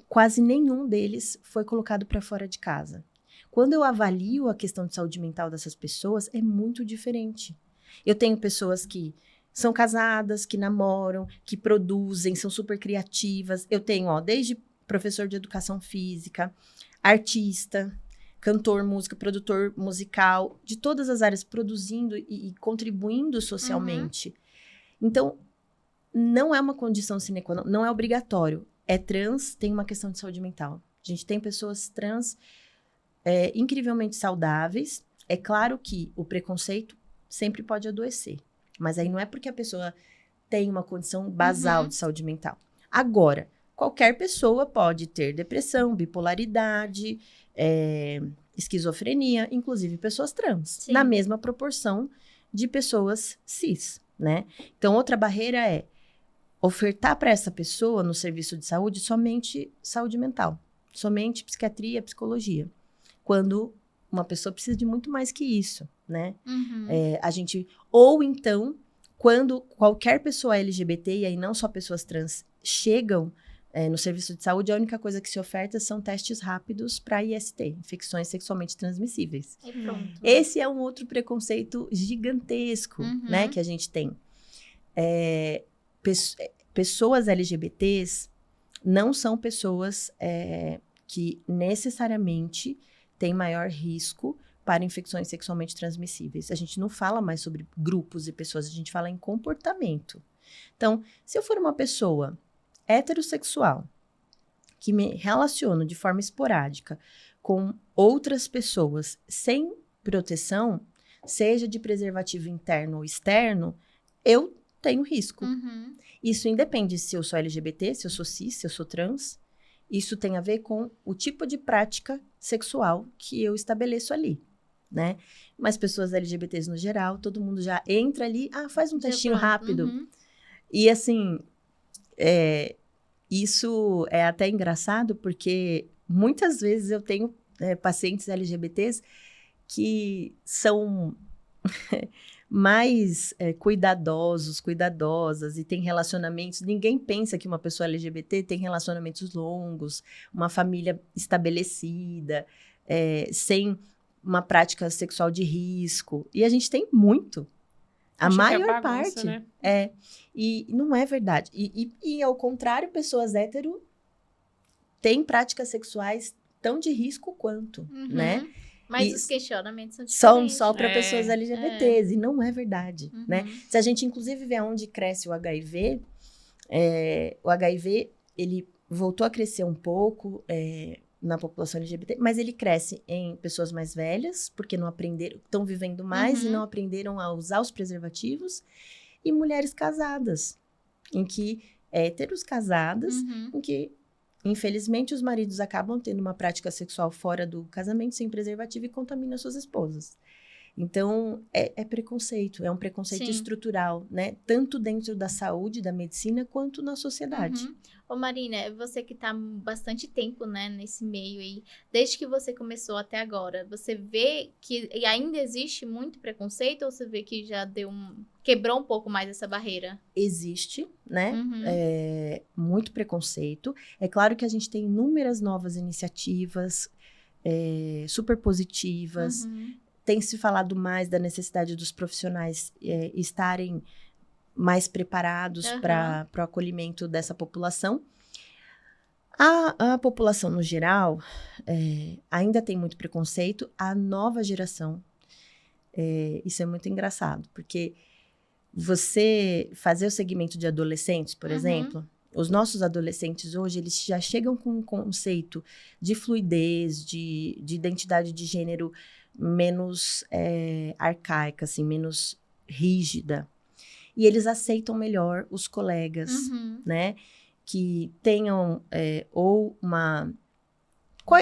Quase nenhum deles foi colocado para fora de casa. Quando eu avalio a questão de saúde mental dessas pessoas, é muito diferente. Eu tenho pessoas que são casadas, que namoram, que produzem, são super criativas. Eu tenho, desde professor de educação física, artista, cantor, música, produtor musical, de todas as áreas, produzindo e contribuindo socialmente. Então, não é uma condição sine qua non, não é obrigatório. É trans, tem uma questão de saúde mental. A gente tem pessoas trans incrivelmente saudáveis. É claro que o preconceito sempre pode adoecer, mas aí não é porque a pessoa tem uma condição basal de saúde mental. Agora, qualquer pessoa pode ter depressão, bipolaridade, esquizofrenia, inclusive pessoas trans, na mesma proporção de pessoas cis, né? Então, outra barreira ofertar para essa pessoa no serviço de saúde somente saúde mental, somente psiquiatria, psicologia, quando uma pessoa precisa de muito mais que isso, né? Ou então, quando qualquer pessoa LGBT, e aí não só pessoas trans, chegam no serviço de saúde, a única coisa que se oferta são testes rápidos para IST, infecções sexualmente transmissíveis. E pronto. Esse é um outro preconceito gigantesco, né, que a gente tem. Pessoas LGBTs não são pessoas que necessariamente têm maior risco para infecções sexualmente transmissíveis. A gente não fala mais sobre grupos de pessoas, a gente fala em comportamento. Então, se eu for uma pessoa heterossexual que me relaciono de forma esporádica com outras pessoas sem proteção, seja de preservativo interno ou externo, eu tenho risco. Isso independe se eu sou LGBT, se eu sou cis, se eu sou trans. Isso tem a ver com o tipo de prática sexual que eu estabeleço ali, né? Mas pessoas LGBTs no geral, todo mundo já entra ali, faz um testinho rápido. E assim, isso é até engraçado, porque muitas vezes eu tenho pacientes LGBTs que são mais cuidadosas e têm relacionamentos. Ninguém pensa que uma pessoa LGBT tem relacionamentos longos, uma família estabelecida, sem uma prática sexual de risco. E a gente tem muito. A maior parte. Né? E não é verdade. E ao contrário, pessoas hétero têm práticas sexuais tão de risco quanto, né? Mas os questionamentos são diferentes. Só para pessoas LGBTs, e não é verdade, né? Se a gente, inclusive, vê onde cresce o HIV, ele voltou a crescer um pouco na população LGBT, mas ele cresce em pessoas mais velhas, porque não aprenderam, estão vivendo mais e não aprenderam a usar os preservativos, e mulheres casadas, héteros casadas, em que infelizmente, os maridos acabam tendo uma prática sexual fora do casamento, sem preservativo, e contaminam suas esposas. Então, é preconceito, é um preconceito estrutural, né? Tanto dentro da saúde, da medicina, quanto na sociedade. Ô Marina, você que tá bastante tempo, né, nesse meio aí, desde que você começou até agora, você vê que ainda existe muito preconceito, ou você vê que já quebrou um pouco mais essa barreira? Existe, né? Muito preconceito. É claro que a gente tem inúmeras novas iniciativas super positivas. Tem se falado mais da necessidade dos profissionais estarem mais preparados para o acolhimento dessa população. A população, no geral, ainda tem muito preconceito. A nova geração, isso é muito engraçado, porque você fazer o segmento de adolescentes, por exemplo, os nossos adolescentes hoje, eles já chegam com um conceito de fluidez, de identidade de gênero menos arcaica, assim, menos rígida. E eles aceitam melhor os colegas, né? Que tenham ou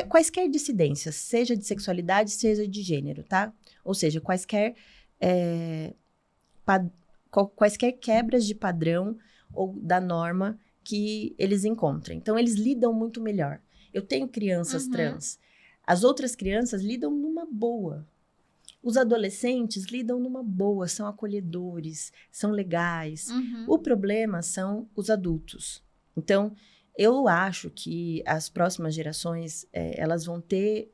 quaisquer dissidências, seja de sexualidade, seja de gênero, tá? Ou seja, quaisquer quebras de padrão ou da norma que eles encontrem. Então, eles lidam muito melhor. Eu tenho crianças trans. As outras crianças lidam numa boa. Os adolescentes lidam numa boa, são acolhedores, são legais. O problema são os adultos. Então, eu acho que as próximas gerações, elas vão ter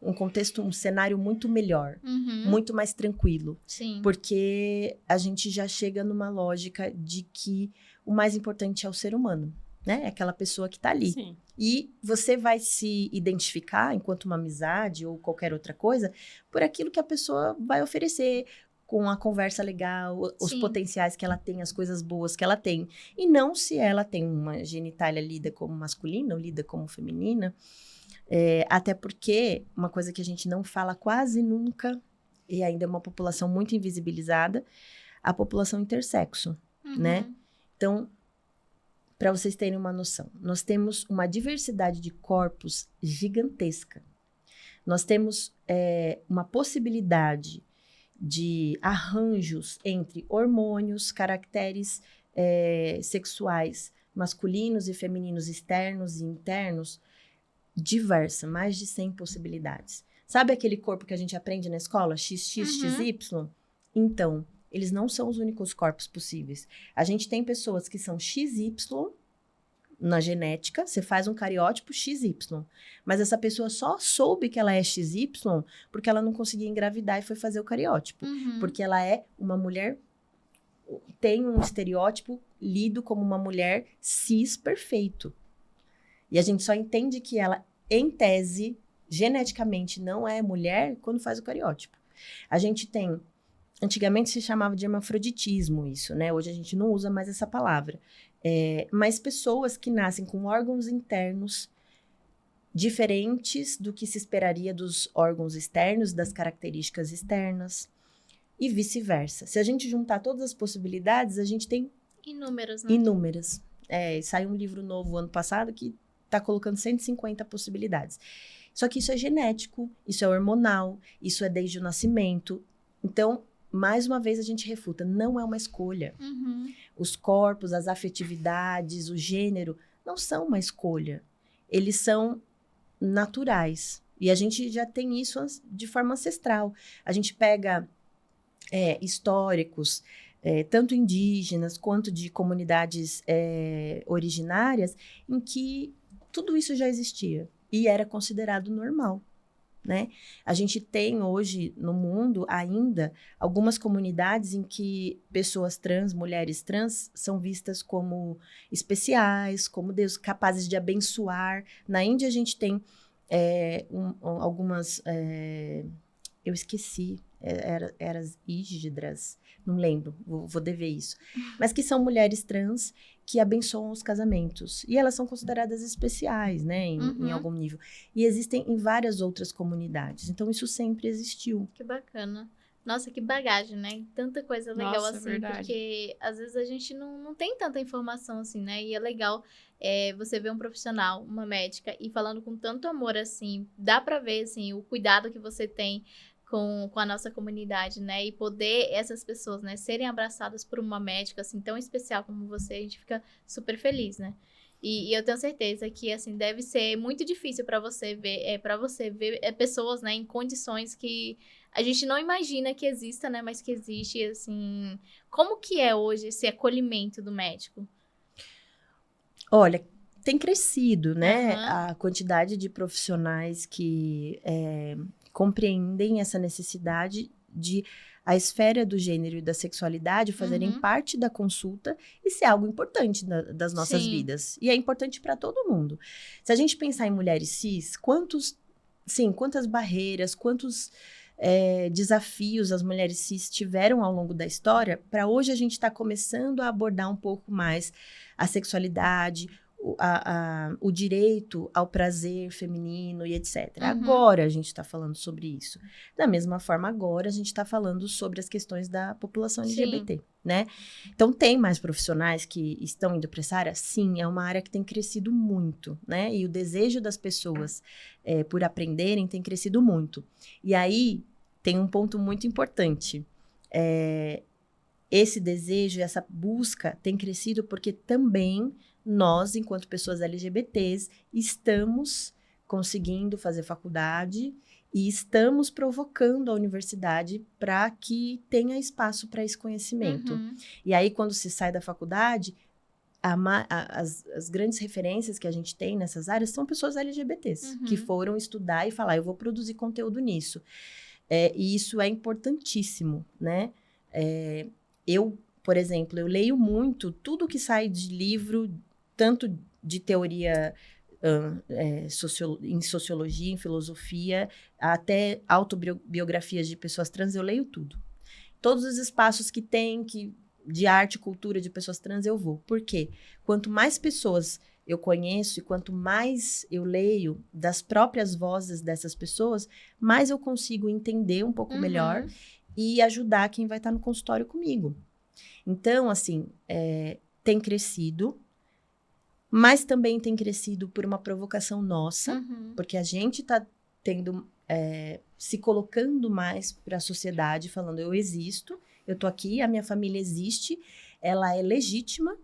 um contexto, um cenário muito melhor, muito mais tranquilo. Sim. Porque a gente já chega numa lógica de que o mais importante é o ser humano, né? É aquela pessoa que está ali. Sim. E você vai se identificar, enquanto uma amizade ou qualquer outra coisa, por aquilo que a pessoa vai oferecer, com a conversa legal, os potenciais que ela tem, as coisas boas que ela tem. E não se ela tem uma genitália lida como masculina ou lida como feminina. Até porque, uma coisa que a gente não fala quase nunca, e ainda é uma população muito invisibilizada, a população intersexo, né? Então, para vocês terem uma noção, nós temos uma diversidade de corpos gigantesca. Nós temos uma possibilidade de arranjos entre hormônios, caracteres sexuais masculinos e femininos, externos e internos, diversa, mais de 100 possibilidades. Sabe aquele corpo que a gente aprende na escola? XX, XY? Então, eles não são os únicos corpos possíveis. A gente tem pessoas que são XY na genética, você faz um cariótipo XY, mas essa pessoa só soube que ela é XY porque ela não conseguia engravidar e foi fazer o cariótipo. Porque ela é uma mulher, tem um estereótipo lido como uma mulher cis perfeito. E a gente só entende que ela, em tese, geneticamente não é mulher quando faz o cariótipo. A gente tem... Antigamente se chamava de hermafroditismo isso, né? Hoje a gente não usa mais essa palavra. Mas pessoas que nascem com órgãos internos diferentes do que se esperaria dos órgãos externos, das características externas, e vice-versa. Se a gente juntar todas as possibilidades, a gente tem... Inúmeras, né? Inúmeras. Saiu um livro novo ano passado que está colocando 150 possibilidades. Só que isso é genético, isso é hormonal, isso é desde o nascimento. Então, mais uma vez a gente refuta, não é uma escolha. Os corpos, as afetividades, o gênero, não são uma escolha. Eles são naturais. E a gente já tem isso de forma ancestral. A gente pega históricos, tanto indígenas quanto de comunidades originárias, em que tudo isso já existia e era considerado normal, né? A gente tem hoje no mundo ainda algumas comunidades em que pessoas trans, mulheres trans, são vistas como especiais, como Deus, capazes de abençoar. Na Índia a gente tem algumas... eu esqueci, eram Ígidras, não lembro, vou dever isso. Mas que são mulheres trans que abençoam os casamentos. E elas são consideradas especiais, né, em algum nível. E existem em várias outras comunidades. Então, isso sempre existiu. Que bacana. Nossa, que bagagem, né? Tanta coisa legal. Nossa, assim, verdade. Porque às vezes a gente não tem tanta informação assim, né? E é legal você ver um profissional, uma médica, e falando com tanto amor, assim, dá pra ver, assim, o cuidado que você tem com a nossa comunidade, né? E poder essas pessoas, né, serem abraçadas por uma médica, assim, tão especial como você, a gente fica super feliz, né? E eu tenho certeza que, assim, deve ser muito difícil para você ver, pessoas, né, em condições que a gente não imagina que exista, né, mas que existe, assim... Como que é hoje esse acolhimento do médico? Olha, tem crescido, né, a quantidade de profissionais que compreendem essa necessidade de a esfera do gênero e da sexualidade fazerem parte da consulta e ser algo importante das nossas vidas. E é importante para todo mundo. Se a gente pensar em mulheres cis, quantas barreiras, quantos desafios as mulheres cis tiveram ao longo da história, para hoje a gente está começando a abordar um pouco mais a sexualidade, o direito ao prazer feminino e etc. Agora a gente está falando sobre isso. Da mesma forma, agora a gente está falando sobre as questões da população LGBT, né? Então, tem mais profissionais que estão indo para essa área? Sim, é uma área que tem crescido muito, né? E o desejo das pessoas por aprenderem tem crescido muito. E aí, tem um ponto muito importante. Esse desejo, essa busca tem crescido porque também nós, enquanto pessoas LGBTs, estamos conseguindo fazer faculdade e estamos provocando a universidade para que tenha espaço para esse conhecimento. E aí, quando se sai da faculdade, as grandes referências que a gente tem nessas áreas são pessoas LGBTs, que foram estudar e falar, eu vou produzir conteúdo nisso. E isso é importantíssimo, né? Eu, por exemplo, eu leio muito tudo que sai de livro, tanto de teoria em sociologia, em filosofia, até autobiografias de pessoas trans, eu leio tudo. Todos os espaços que tem de arte e cultura de pessoas trans, eu vou. Por quê? Quanto mais pessoas eu conheço e quanto mais eu leio das próprias vozes dessas pessoas, mais eu consigo entender um pouco melhor e ajudar quem vai estar no consultório comigo. Então, assim, tem crescido, mas também tem crescido por uma provocação nossa, porque a gente está se colocando mais para a sociedade, falando, eu existo, eu tô aqui, a minha família existe, ela é legítima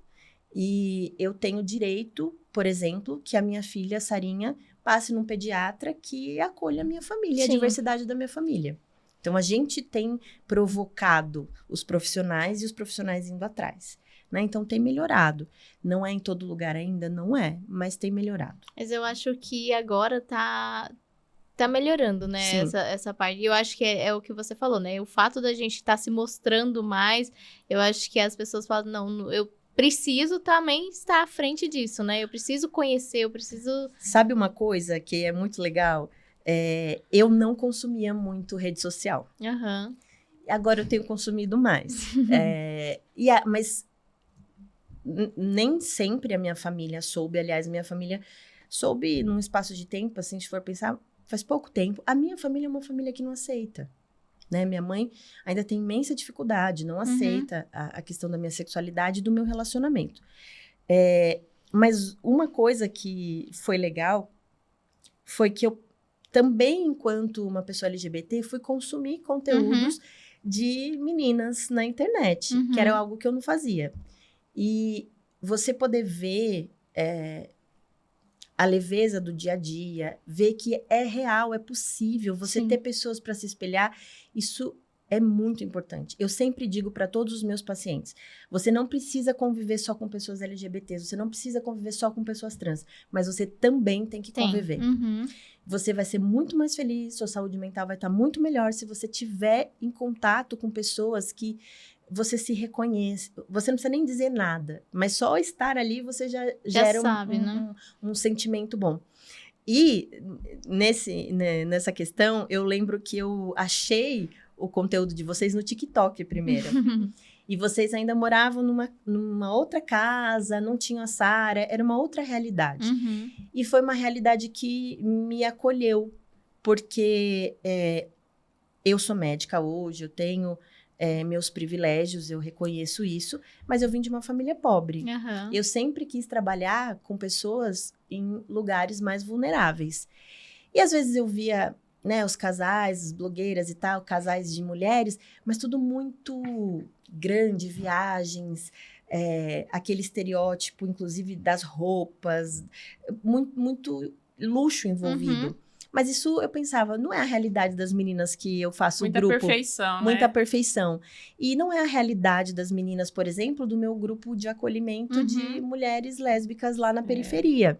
e eu tenho direito, por exemplo, que a minha filha, Sarinha, passe num pediatra que acolha a minha família, a diversidade da minha família. Então, a gente tem provocado os profissionais e os profissionais indo atrás. Né? Então, tem melhorado. Não é em todo lugar ainda, não é, mas tem melhorado. Mas eu acho que agora tá melhorando, né, essa parte. E eu acho que é o que você falou, né? O fato da gente estar se mostrando mais, eu acho que as pessoas falam, não, eu preciso também estar à frente disso, né? Eu preciso conhecer, eu preciso... Sabe uma coisa que é muito legal? Eu não consumia muito rede social. Uhum. Agora eu tenho consumido mais. Mas nem sempre a minha família soube. Aliás, minha família soube num espaço de tempo, assim, se for pensar, faz pouco tempo. A minha família é uma família que não aceita. Né? Minha mãe ainda tem imensa dificuldade, não aceita a questão da minha sexualidade e do meu relacionamento. Mas uma coisa que foi legal foi que eu também, enquanto uma pessoa LGBT, fui consumir conteúdos de meninas na internet, que era algo que eu não fazia. E você poder ver a leveza do dia a dia, ver que é real, é possível, você ter pessoas para se espelhar, isso é muito importante. Eu sempre digo para todos os meus pacientes, você não precisa conviver só com pessoas LGBTs, você não precisa conviver só com pessoas trans, mas você também tem que conviver. Você vai ser muito mais feliz, sua saúde mental vai estar muito melhor se você estiver em contato com pessoas que você se reconhece. Você não precisa nem dizer nada, mas só estar ali você já gera sabe, um sentimento bom. E nessa questão, eu lembro que eu achei o conteúdo de vocês no TikTok primeiro. E vocês ainda moravam numa outra casa, não tinham a Sara, era uma outra realidade. E foi uma realidade que me acolheu, porque eu sou médica hoje, eu tenho meus privilégios, eu reconheço isso, mas eu vim de uma família pobre. Eu sempre quis trabalhar com pessoas em lugares mais vulneráveis. E às vezes eu via, né, os casais, as blogueiras e tal, casais de mulheres, mas tudo muito grande, viagens, aquele estereótipo, inclusive das roupas, muito luxo envolvido. Mas isso eu pensava, não é a realidade das meninas que eu faço o grupo. Muita perfeição. E não é a realidade das meninas, por exemplo, do meu grupo de acolhimento de mulheres lésbicas lá na periferia.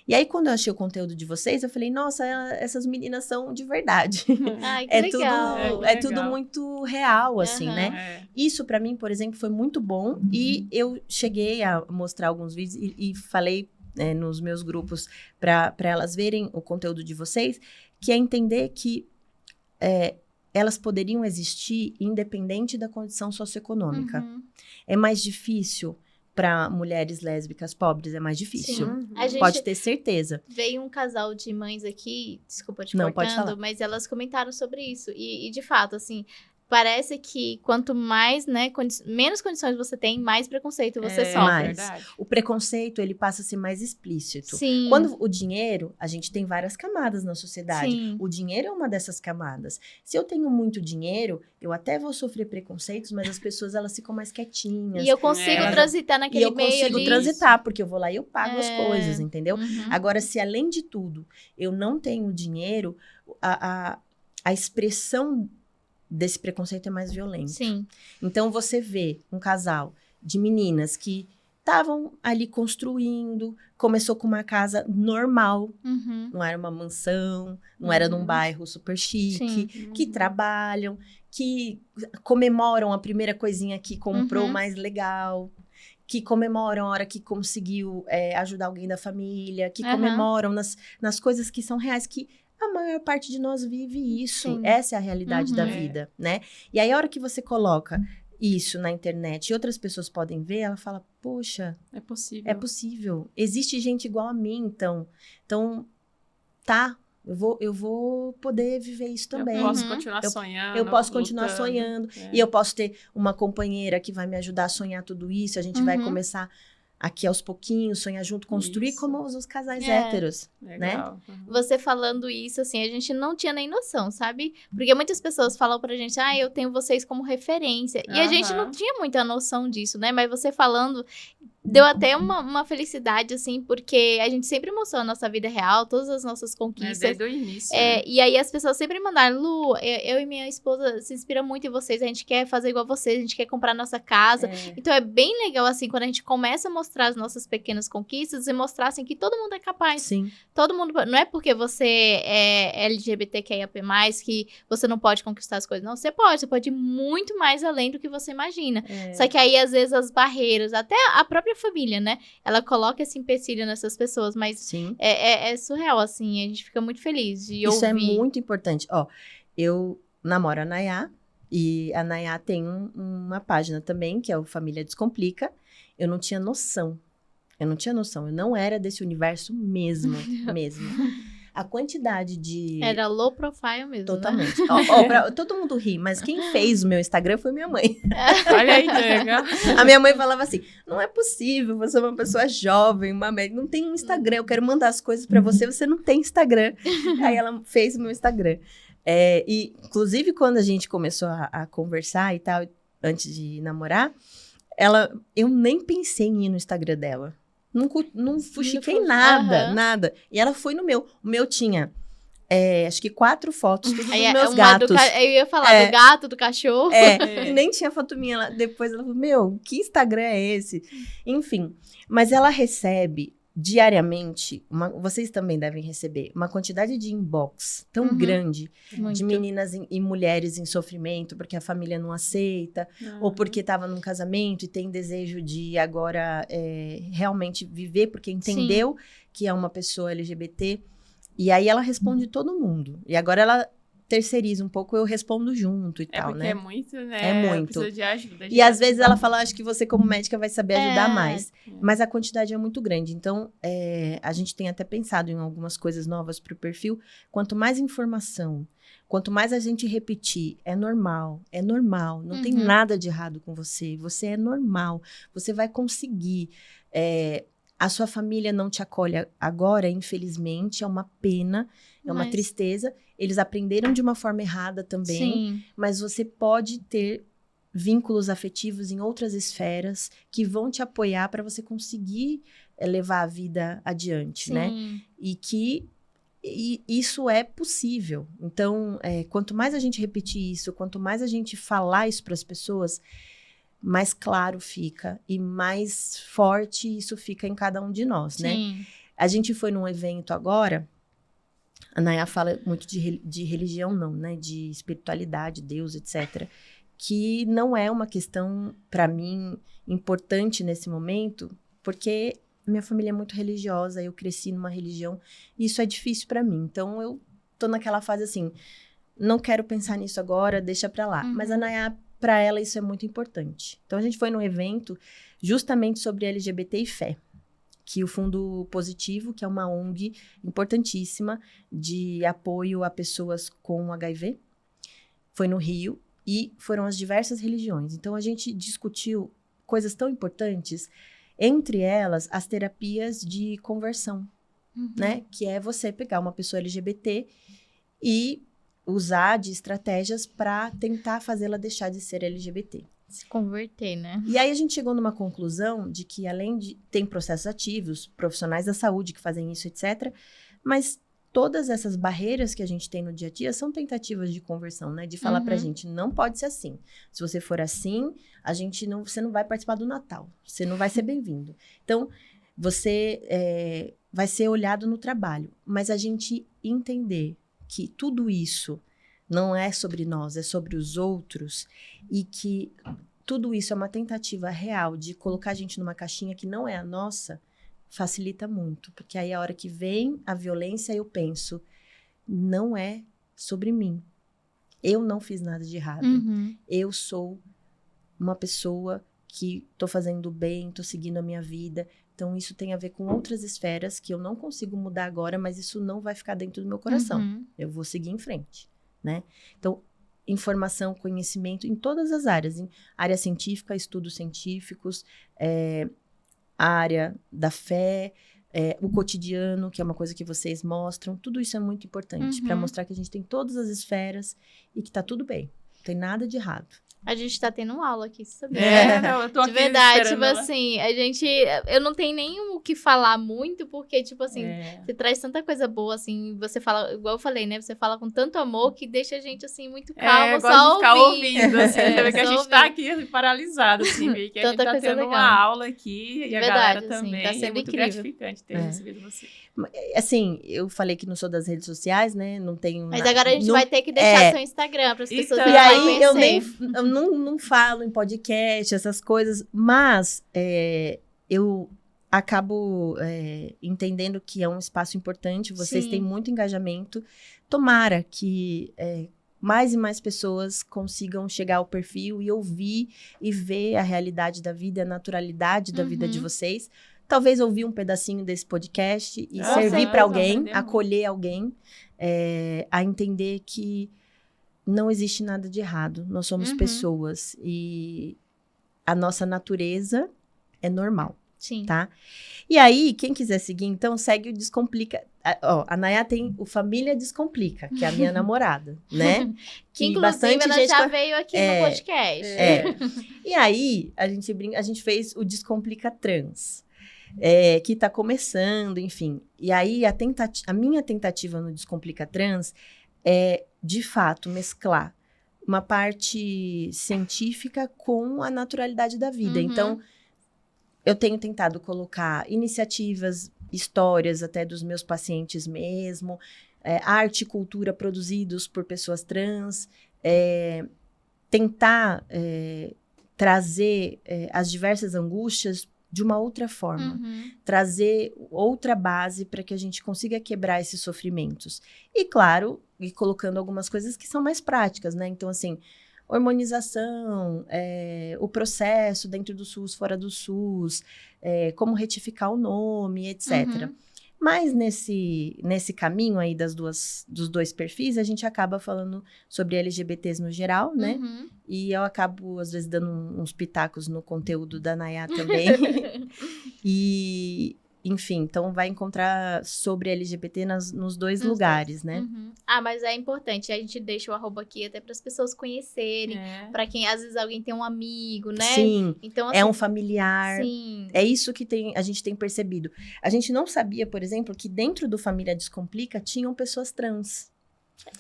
E aí, quando eu achei o conteúdo de vocês, eu falei, nossa, essas meninas são de verdade. Ai, que legal. É tudo muito real, assim, né? Isso, pra mim, por exemplo, foi muito bom. E eu cheguei a mostrar alguns vídeos e falei nos meus grupos para elas verem o conteúdo de vocês, que é entender que elas poderiam existir independente da condição socioeconômica. É mais difícil para mulheres lésbicas pobres, é mais difícil. Pode ter certeza. Veio um casal de mães aqui, desculpa te Não, pode cortando, falar. mas elas comentaram sobre isso. E de fato, assim, parece que quanto mais, né, menos condições você tem, mais preconceito você sofre. Mais. O preconceito, ele passa a ser mais explícito. Sim. Quando o dinheiro, a gente tem várias camadas na sociedade. Sim. O dinheiro é uma dessas camadas. Se eu tenho muito dinheiro, eu até vou sofrer preconceitos, mas as pessoas, elas ficam mais quietinhas. E eu consigo transitar naquele meio ali. E eu consigo transitar, porque eu vou lá e eu pago as coisas, entendeu? Agora, se além de tudo, eu não tenho dinheiro, a expressão desse preconceito é mais violento. Sim. Então, você vê um casal de meninas que estavam ali construindo, começou com uma casa normal, não era uma mansão, não era num bairro super chique, que trabalham, que comemoram a primeira coisinha que comprou mais legal, que comemoram a hora que conseguiu ajudar alguém da família, que comemoram nas coisas que são reais, que a maior parte de nós vive isso. Sim. Essa é a realidade da vida, né? E aí, a hora que você coloca isso na internet e outras pessoas podem ver, ela fala, poxa... É possível. É possível. Existe gente igual a mim, então... Então, tá, eu vou poder viver isso também. Eu posso continuar sonhando. Eu posso continuar sonhando. E eu posso ter uma companheira que vai me ajudar a sonhar tudo isso. A gente vai começar aqui aos pouquinhos, sonhar junto, construir Isso. como os casais héteros, Legal. né? Você falando isso, assim, a gente não tinha nem noção, sabe? Porque muitas pessoas falam pra gente, eu tenho vocês como referência. E a gente não tinha muita noção disso, né? Mas você falando, deu até uma felicidade, assim, porque a gente sempre mostrou a nossa vida real, todas as nossas conquistas. Desde o início. Né? E aí as pessoas sempre mandaram, Lu, eu e minha esposa se inspira muito em vocês, a gente quer fazer igual vocês, a gente quer comprar nossa casa. Então é bem legal, assim, quando a gente começa a mostrar as nossas pequenas conquistas e mostrar, assim, que todo mundo é capaz. Sim. Todo mundo, não é porque você é LGBTQIAP+, que você não pode conquistar as coisas. Não, você pode ir muito mais além do que você imagina. Só que aí, às vezes, as barreiras, até a própria família, né? Ela coloca esse empecilho nessas pessoas, mas Sim. é surreal, assim, a gente fica muito feliz de Isso ouvir. é muito importante. Ó, eu namoro a Nayá, e a Nayá tem uma página também, que é o Família Descomplica. Eu não tinha noção. Eu não era desse universo mesmo. A quantidade de... Era low profile mesmo, Totalmente. Né? Todo mundo ri, mas quem fez o meu Instagram foi minha mãe. Olha aí, legal. A minha mãe falava assim, não é possível, você é uma pessoa jovem, não tem um Instagram, eu quero mandar as coisas pra você, você não tem Instagram. Aí ela fez o meu Instagram. E, inclusive, quando a gente começou a conversar e tal, antes de namorar, eu nem pensei em ir no Instagram dela. Não fuxiquei nada. E ela foi no meu. O meu tinha, acho que 4 fotos, todos dos meus gatos. Eu ia falar do gato, do cachorro. E nem tinha foto minha lá. Depois ela falou, que Instagram é esse? Enfim, mas ela recebe diariamente, vocês também devem receber, uma quantidade de inbox tão grande de meninas e mulheres em sofrimento, porque a família não aceita, ou porque estava num casamento e tem desejo de agora realmente viver, porque entendeu que é uma pessoa LGBT. E aí ela responde todo mundo. E agora ela terceiriza um pouco, eu respondo junto e tal, né? É muito, né? É muito. Precisa de ajuda. E às vezes ela fala, acho que você como médica vai saber ajudar mais. Mas a quantidade é muito grande. Então, a gente tem até pensado em algumas coisas novas para o perfil. Quanto mais informação, quanto mais a gente repetir, é normal, não tem nada de errado com você é normal, você vai conseguir. A sua família não te acolhe agora, infelizmente, é uma pena, é uma tristeza. Eles aprenderam de uma forma errada também, mas você pode ter vínculos afetivos em outras esferas que vão te apoiar para você conseguir levar a vida adiante, né? E que isso é possível. Então, quanto mais a gente repetir isso, quanto mais a gente falar isso para as pessoas, mais claro fica e mais forte isso fica em cada um de nós, né? A gente foi num evento agora, a Nayá fala muito de religião não, né? De espiritualidade, Deus, etc. Que não é uma questão, para mim, importante nesse momento, porque minha família é muito religiosa, eu cresci numa religião, e isso é difícil para mim. Então, eu tô naquela fase assim, não quero pensar nisso agora, deixa pra lá. Mas a Nayá, para ela, isso é muito importante. Então, a gente foi num evento justamente sobre LGBT e fé, que o Fundo Positivo, que é uma ONG importantíssima de apoio a pessoas com HIV, foi no Rio, e foram as diversas religiões. Então, a gente discutiu coisas tão importantes, entre elas, as terapias de conversão, né? Que é você pegar uma pessoa LGBT e usar de estratégias para tentar fazê-la deixar de ser LGBT. Se converter, né? E aí a gente chegou numa conclusão de que além de... Tem processos ativos, profissionais da saúde que fazem isso, etc. Mas todas essas barreiras que a gente tem no dia a dia são tentativas de conversão, né? De falar pra gente, não pode ser assim. Se você for assim, você não vai participar do Natal. Você não vai ser bem-vindo. Então, você vai ser olhado no trabalho. Mas a gente entender que tudo isso não é sobre nós, é sobre os outros, e que tudo isso é uma tentativa real de colocar a gente numa caixinha que não é a nossa, facilita muito. Porque aí a hora que vem a violência, eu penso, não é sobre mim. Eu não fiz nada de errado. Eu sou uma pessoa que tô fazendo bem, tô seguindo a minha vida. Então, isso tem a ver com outras esferas que eu não consigo mudar agora, mas isso não vai ficar dentro do meu coração. Eu vou seguir em frente, né? Então, informação, conhecimento em todas as áreas. Em área científica, estudos científicos, a área da fé, o cotidiano, que é uma coisa que vocês mostram. Tudo isso é muito importante para mostrar que a gente tem todas as esferas e que tá tudo bem. Não tem nada de errado. A gente tá tendo aula aqui, sabia? Não, eu tô aqui de verdade, tipo ela. assim, eu não tenho nem o que falar muito, porque, tipo assim, você traz tanta coisa boa, assim, você fala, igual eu falei, né, você fala com tanto amor que deixa a gente, assim, muito calmo, só ficar ouvindo. ouvindo, assim, que a só gente tá aqui assim, paralisado, assim, meio que a gente Tanta tá coisa tendo legal. uma aula aqui, e De a verdade, galera assim, também, tá sendo é muito incrível. gratificante ter recebido você. Assim, eu falei que não sou das redes sociais, né? Não tenho... Mas agora a gente vai ter que deixar seu Instagram para as pessoas Então, E aí, conhecer. eu não falo em podcast, essas coisas, mas eu acabo entendendo que é um espaço importante, vocês Sim. têm muito engajamento. Tomara que mais e mais pessoas consigam chegar ao perfil e ouvir e ver a realidade da vida, a naturalidade da vida de vocês. Talvez ouvir um pedacinho desse podcast e servir para alguém, acolher alguém, a entender que não existe nada de errado. Nós somos pessoas e a nossa natureza é normal. Sim. Tá? E aí, quem quiser seguir, então, segue o Descomplica. A Nayá tem o Família Descomplica, que é a minha namorada, né? Que inclusive ela já veio aqui no podcast. E aí, a gente fez o Descomplica Trans. Que tá começando, enfim. E aí, a minha tentativa no Descomplica Trans é, de fato, mesclar uma parte científica com a naturalidade da vida. Então, eu tenho tentado colocar iniciativas, histórias até dos meus pacientes mesmo, arte e cultura produzidos por pessoas trans, tentar trazer as diversas angústias de uma outra forma, trazer outra base para que a gente consiga quebrar esses sofrimentos. E, claro, ir colocando algumas coisas que são mais práticas, né? Então, assim, hormonização, o processo dentro do SUS, fora do SUS, como retificar o nome, etc. Mas nesse caminho aí dos dois perfis, a gente acaba falando sobre LGBTs no geral, né? E eu acabo, às vezes, dando uns pitacos no conteúdo da Nayá também. E, enfim, então vai encontrar sobre LGBT nos dois lugares, né? Ah, mas é importante, a gente deixa o arroba aqui até para as pessoas conhecerem, para quem, às vezes, alguém tem um amigo, né? Sim, então, assim, é um familiar. Sim. É isso que a gente tem percebido. A gente não sabia, por exemplo, que dentro do Família Descomplica tinham pessoas trans.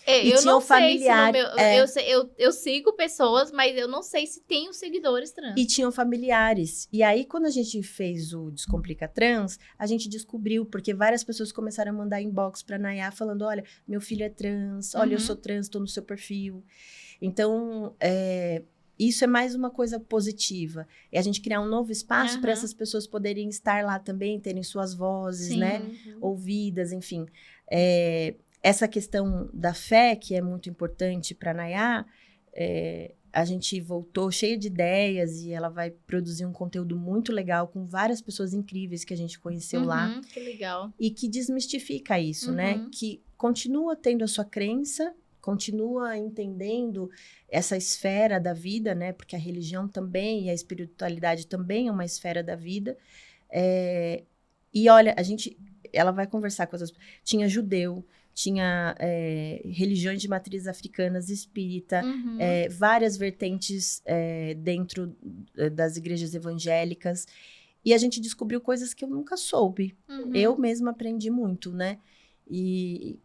Eu não sei se no meu, eu sigo pessoas, mas eu não sei se tenho seguidores trans. E tinham familiares. E aí, quando a gente fez o Descomplica Trans, a gente descobriu, porque várias pessoas começaram a mandar inbox pra Nayá, falando, olha, meu filho é trans, olha, eu sou trans, tô no seu perfil. Então, isso é mais uma coisa positiva. É a gente criar um novo espaço para essas pessoas poderem estar lá também, terem suas vozes, né? Ouvidas, enfim. Essa questão da fé, que é muito importante para a Nayá, a gente voltou cheia de ideias e ela vai produzir um conteúdo muito legal com várias pessoas incríveis que a gente conheceu lá. Que legal. E que desmistifica isso, né? Que continua tendo a sua crença, continua entendendo essa esfera da vida, né? Porque a religião também e a espiritualidade também é uma esfera da vida. E olha, ela vai conversar com outras... Tinha judeu, tinha religiões de matriz africanas, espírita, várias vertentes dentro das igrejas evangélicas. E a gente descobriu coisas que eu nunca soube. Eu mesma aprendi muito, né? E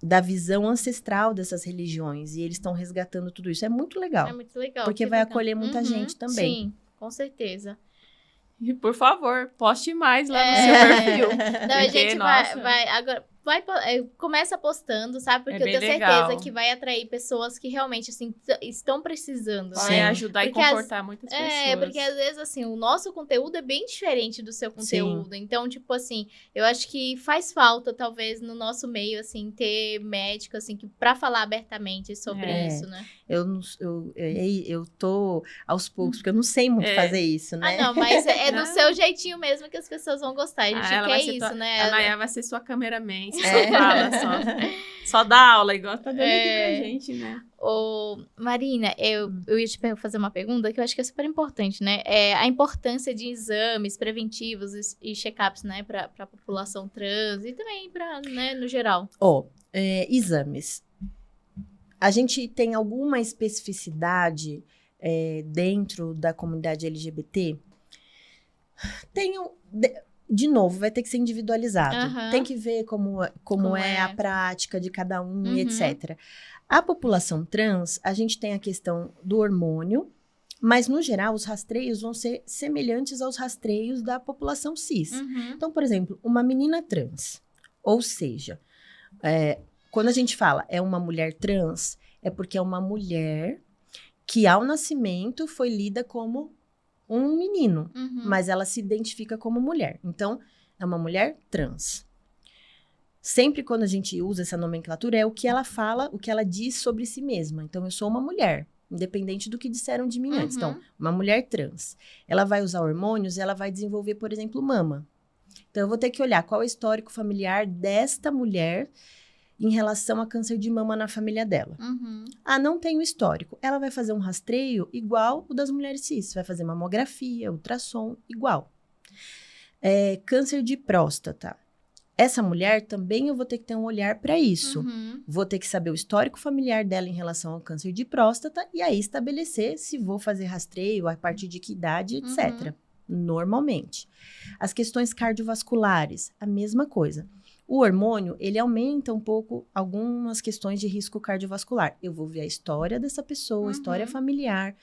da visão ancestral dessas religiões. E eles estão resgatando tudo isso. É muito legal. É muito legal. Porque vai acolher muita gente também. Sim, com certeza. E, por favor, poste mais lá no seu perfil. Não, a gente vai agora... começa postando, sabe? Porque eu tenho certeza que vai atrair pessoas que realmente, assim, estão precisando. Vai ajudar e confortar muitas pessoas. Porque às vezes, assim, o nosso conteúdo é bem diferente do seu conteúdo. Sim. Então, tipo assim, eu acho que faz falta, talvez, no nosso meio, assim, ter médico, assim, pra falar abertamente sobre isso, né? Eu tô aos poucos, porque eu não sei muito fazer isso, né? Ah, não, mas é do seu jeitinho mesmo que as pessoas vão gostar. A gente quer isso, né? A Nayá vai ser sua cameraman. Você só fala, só dá aula, igual tá dando aqui pra gente, né? Ô, Marina, eu ia te fazer uma pergunta que eu acho que é super importante, né? A importância de exames preventivos e check-ups, né? Pra população trans e também né, no geral. Exames. A gente tem alguma especificidade dentro da comunidade LGBT? De novo, vai ter que ser individualizado. Tem que ver como é a prática de cada um e etc. A população trans, a gente tem a questão do hormônio, mas, no geral, os rastreios vão ser semelhantes aos rastreios da população cis. Então, por exemplo, uma menina trans, ou seja, quando a gente fala é uma mulher trans, é porque é uma mulher que, ao nascimento, foi lida como um menino, mas ela se identifica como mulher. Então, é uma mulher trans. Sempre quando a gente usa essa nomenclatura, é o que ela fala, o que ela diz sobre si mesma. Então, eu sou uma mulher, independente do que disseram de mim antes. Então, uma mulher trans. Ela vai usar hormônios e ela vai desenvolver, por exemplo, mama. Então, eu vou ter que olhar qual é o histórico familiar desta mulher em relação a câncer de mama na família dela. Não tem o histórico. Ela vai fazer um rastreio igual o das mulheres cis. Vai fazer mamografia, ultrassom, igual. Câncer de próstata. Essa mulher também eu vou ter que ter um olhar para isso. Vou ter que saber o histórico familiar dela em relação ao câncer de próstata e aí estabelecer se vou fazer rastreio, a partir de que idade, etc. Normalmente. As questões cardiovasculares, a mesma coisa. O hormônio, ele aumenta um pouco algumas questões de risco cardiovascular. Eu vou ver a história dessa pessoa, a história familiar,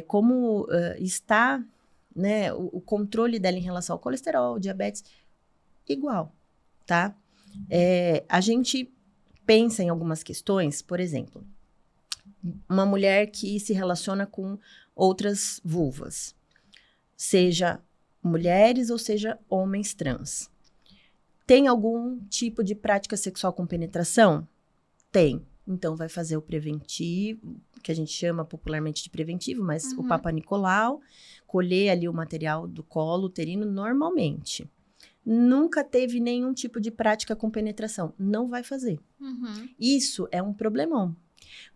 como está, né, o controle dela em relação ao colesterol, diabetes, igual, tá? A gente pensa em algumas questões, por exemplo, uma mulher que se relaciona com outras vulvas, seja mulheres ou seja homens trans. Tem algum tipo de prática sexual com penetração? Tem. Então, vai fazer o preventivo, que a gente chama popularmente de preventivo, mas o Papa Nicolau, colher ali o material do colo uterino normalmente. Nunca teve nenhum tipo de prática com penetração. Não vai fazer. Isso é um problemão.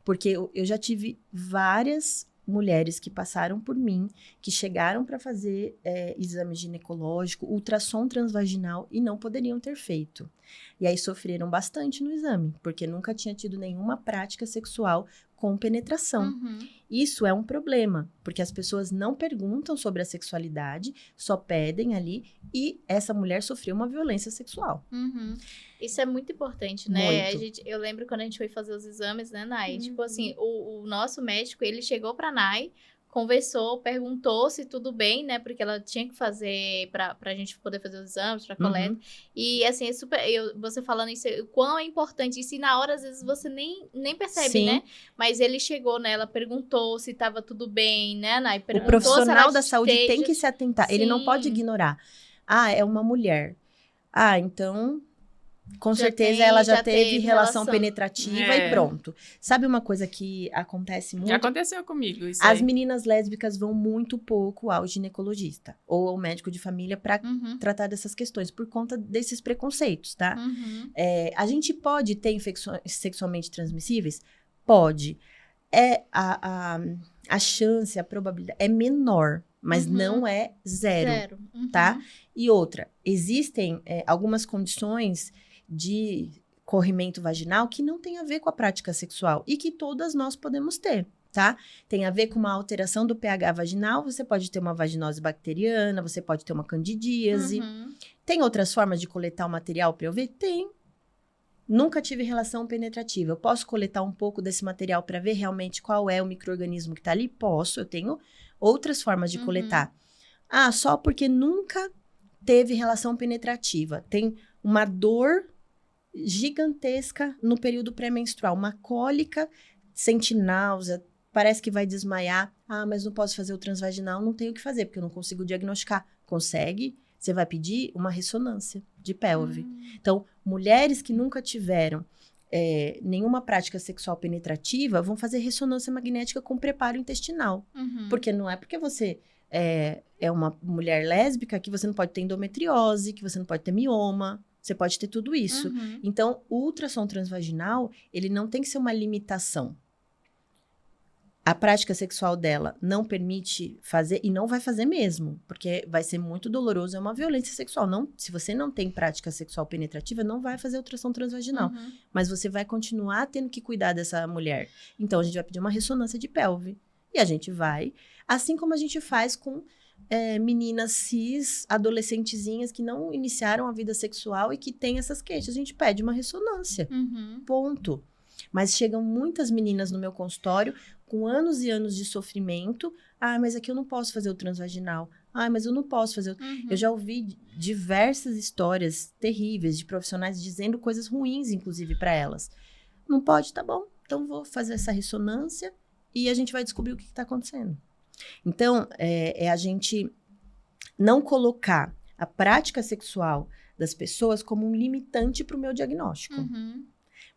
Porque eu já tive várias mulheres que passaram por mim, que chegaram para fazer exame ginecológico, ultrassom transvaginal e não poderiam ter feito. E aí sofreram bastante no exame, porque nunca tinha tido nenhuma prática sexual com penetração. Isso é um problema, porque as pessoas não perguntam sobre a sexualidade, só pedem ali, e essa mulher sofreu uma violência sexual. Isso é muito importante, né? Eu lembro quando a gente foi fazer os exames, né, Nay? Tipo assim, o nosso médico, ele chegou pra Nay, conversou, perguntou se tudo bem, né? Porque ela tinha que fazer pra gente poder fazer os exames, pra coleta. E assim, é super. Você falando isso, o quão é importante isso, e na hora, às vezes, você nem percebe, né? Mas ele chegou, né? Ela perguntou se tava tudo bem, né, Nay? O profissional da saúde tem que se atentar. Sim. Ele não pode ignorar. É uma mulher. Então, com certeza ela já teve relação penetrativa e pronto. Sabe uma coisa que acontece muito? Já aconteceu comigo isso As meninas lésbicas vão muito pouco ao ginecologista ou ao médico de família para tratar dessas questões, por conta desses preconceitos, tá? A gente pode ter infecções sexualmente transmissíveis? Pode. A chance, a probabilidade é menor, mas não é zero. Tá? E outra, existem algumas condições de corrimento vaginal que não tem a ver com a prática sexual e que todas nós podemos ter, tá? Tem a ver com uma alteração do pH vaginal, você pode ter uma vaginose bacteriana, você pode ter uma candidíase. Tem outras formas de coletar o material para eu ver? Tem. Nunca tive relação penetrativa. Eu posso coletar um pouco desse material para ver realmente qual é o micro-organismo que tá ali? Posso, eu tenho outras formas de coletar. Só porque nunca teve relação penetrativa. Tem uma dor gigantesca no período pré-menstrual, uma cólica, sente náusea, parece que vai desmaiar. Mas não posso fazer o transvaginal, não tenho o que fazer, porque eu não consigo diagnosticar. Consegue? Você vai pedir uma ressonância de pelve. Então, mulheres que nunca tiveram nenhuma prática sexual penetrativa vão fazer ressonância magnética com preparo intestinal. Porque não é porque você é uma mulher lésbica que você não pode ter endometriose, que você não pode ter mioma. Você pode ter tudo isso. Então, o ultrassom transvaginal, ele não tem que ser uma limitação. A prática sexual dela não permite fazer, e não vai fazer mesmo, porque vai ser muito doloroso, é uma violência sexual. Não, se você não tem prática sexual penetrativa, não vai fazer ultrassom transvaginal. Mas você vai continuar tendo que cuidar dessa mulher. Então, a gente vai pedir uma ressonância de pelve. E a gente vai, assim como a gente faz com meninas cis, adolescentezinhas que não iniciaram a vida sexual e que têm essas queixas. A gente pede uma ressonância. Ponto. Mas chegam muitas meninas no meu consultório com anos e anos de sofrimento. Ah, mas aqui eu não posso fazer o transvaginal. Ah, mas eu não posso fazer... Eu já ouvi diversas histórias terríveis de profissionais dizendo coisas ruins, inclusive, para elas. Não pode? Tá bom. Então, vou fazer essa ressonância e a gente vai descobrir o que está acontecendo. Então, a gente não colocar a prática sexual das pessoas como um limitante para o meu diagnóstico.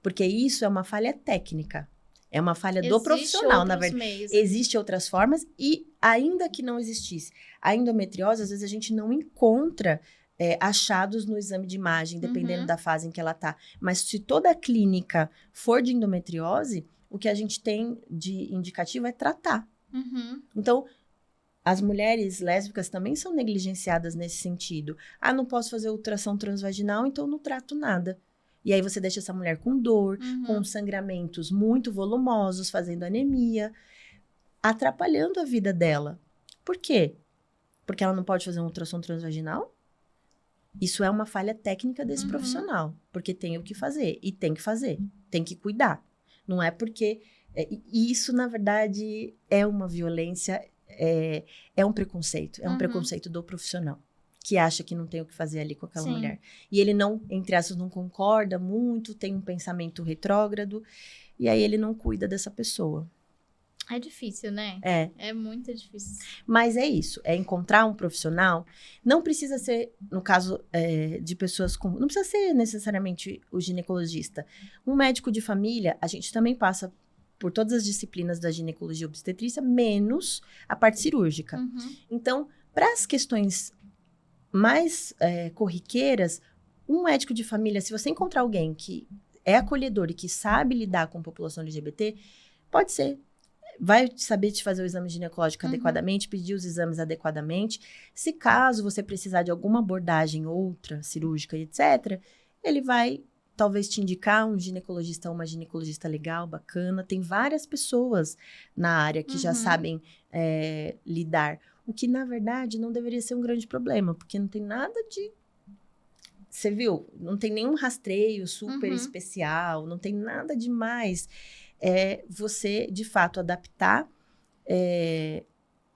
Porque isso é uma falha técnica. É uma falha do profissional, na verdade. Existem outras formas e, ainda que não existisse a endometriose, às vezes a gente não encontra achados no exame de imagem, dependendo da fase em que ela está. Mas se toda a clínica for de endometriose, o que a gente tem de indicativo é tratar. Então, as mulheres lésbicas também são negligenciadas nesse sentido. Ah, não posso fazer ultrassom transvaginal, então não trato nada. E aí você deixa essa mulher com dor, com sangramentos muito volumosos, fazendo anemia, atrapalhando a vida dela. Por quê? Porque ela não pode fazer um ultrassom transvaginal? Isso é uma falha técnica desse profissional, porque tem o que fazer, e tem que fazer, tem que cuidar. Não é porque... isso, na verdade, é uma violência, é um preconceito. É um preconceito do profissional, que acha que não tem o que fazer ali com aquela mulher. E ele não, entre aspas, não concorda muito, tem um pensamento retrógrado, e aí ele não cuida dessa pessoa. É difícil, né? É muito difícil. Mas é isso, é encontrar um profissional. Não precisa ser, no caso de pessoas com... Não precisa ser necessariamente o ginecologista. Um médico de família, a gente também passa por todas as disciplinas da ginecologia e obstetrícia, menos a parte cirúrgica. Então, para as questões mais corriqueiras, um médico de família, se você encontrar alguém que é acolhedor e que sabe lidar com a população LGBT, pode ser. Vai saber te fazer o exame ginecológico adequadamente, pedir os exames adequadamente. Se caso você precisar de alguma abordagem outra, cirúrgica e etc., ele vai talvez te indicar um ginecologista ou uma ginecologista legal, bacana. Tem várias pessoas na área que já sabem lidar. O que, na verdade, não deveria ser um grande problema, porque não tem nada de... Você viu? Não tem nenhum rastreio super especial, não tem nada demais. É você, de fato, adaptar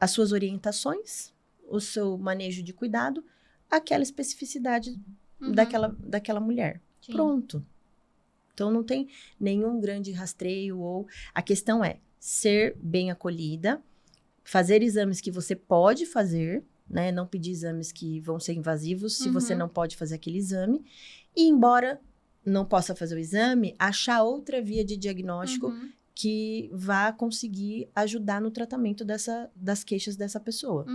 as suas orientações, o seu manejo de cuidado, àquela especificidade daquela mulher. Sim. Pronto. Então, não tem nenhum grande rastreio ou... A questão é ser bem acolhida, fazer exames que você pode fazer, né? Não pedir exames que vão ser invasivos se você não pode fazer aquele exame. E, embora não possa fazer o exame, achar outra via de diagnóstico que vá conseguir ajudar no tratamento das queixas dessa pessoa.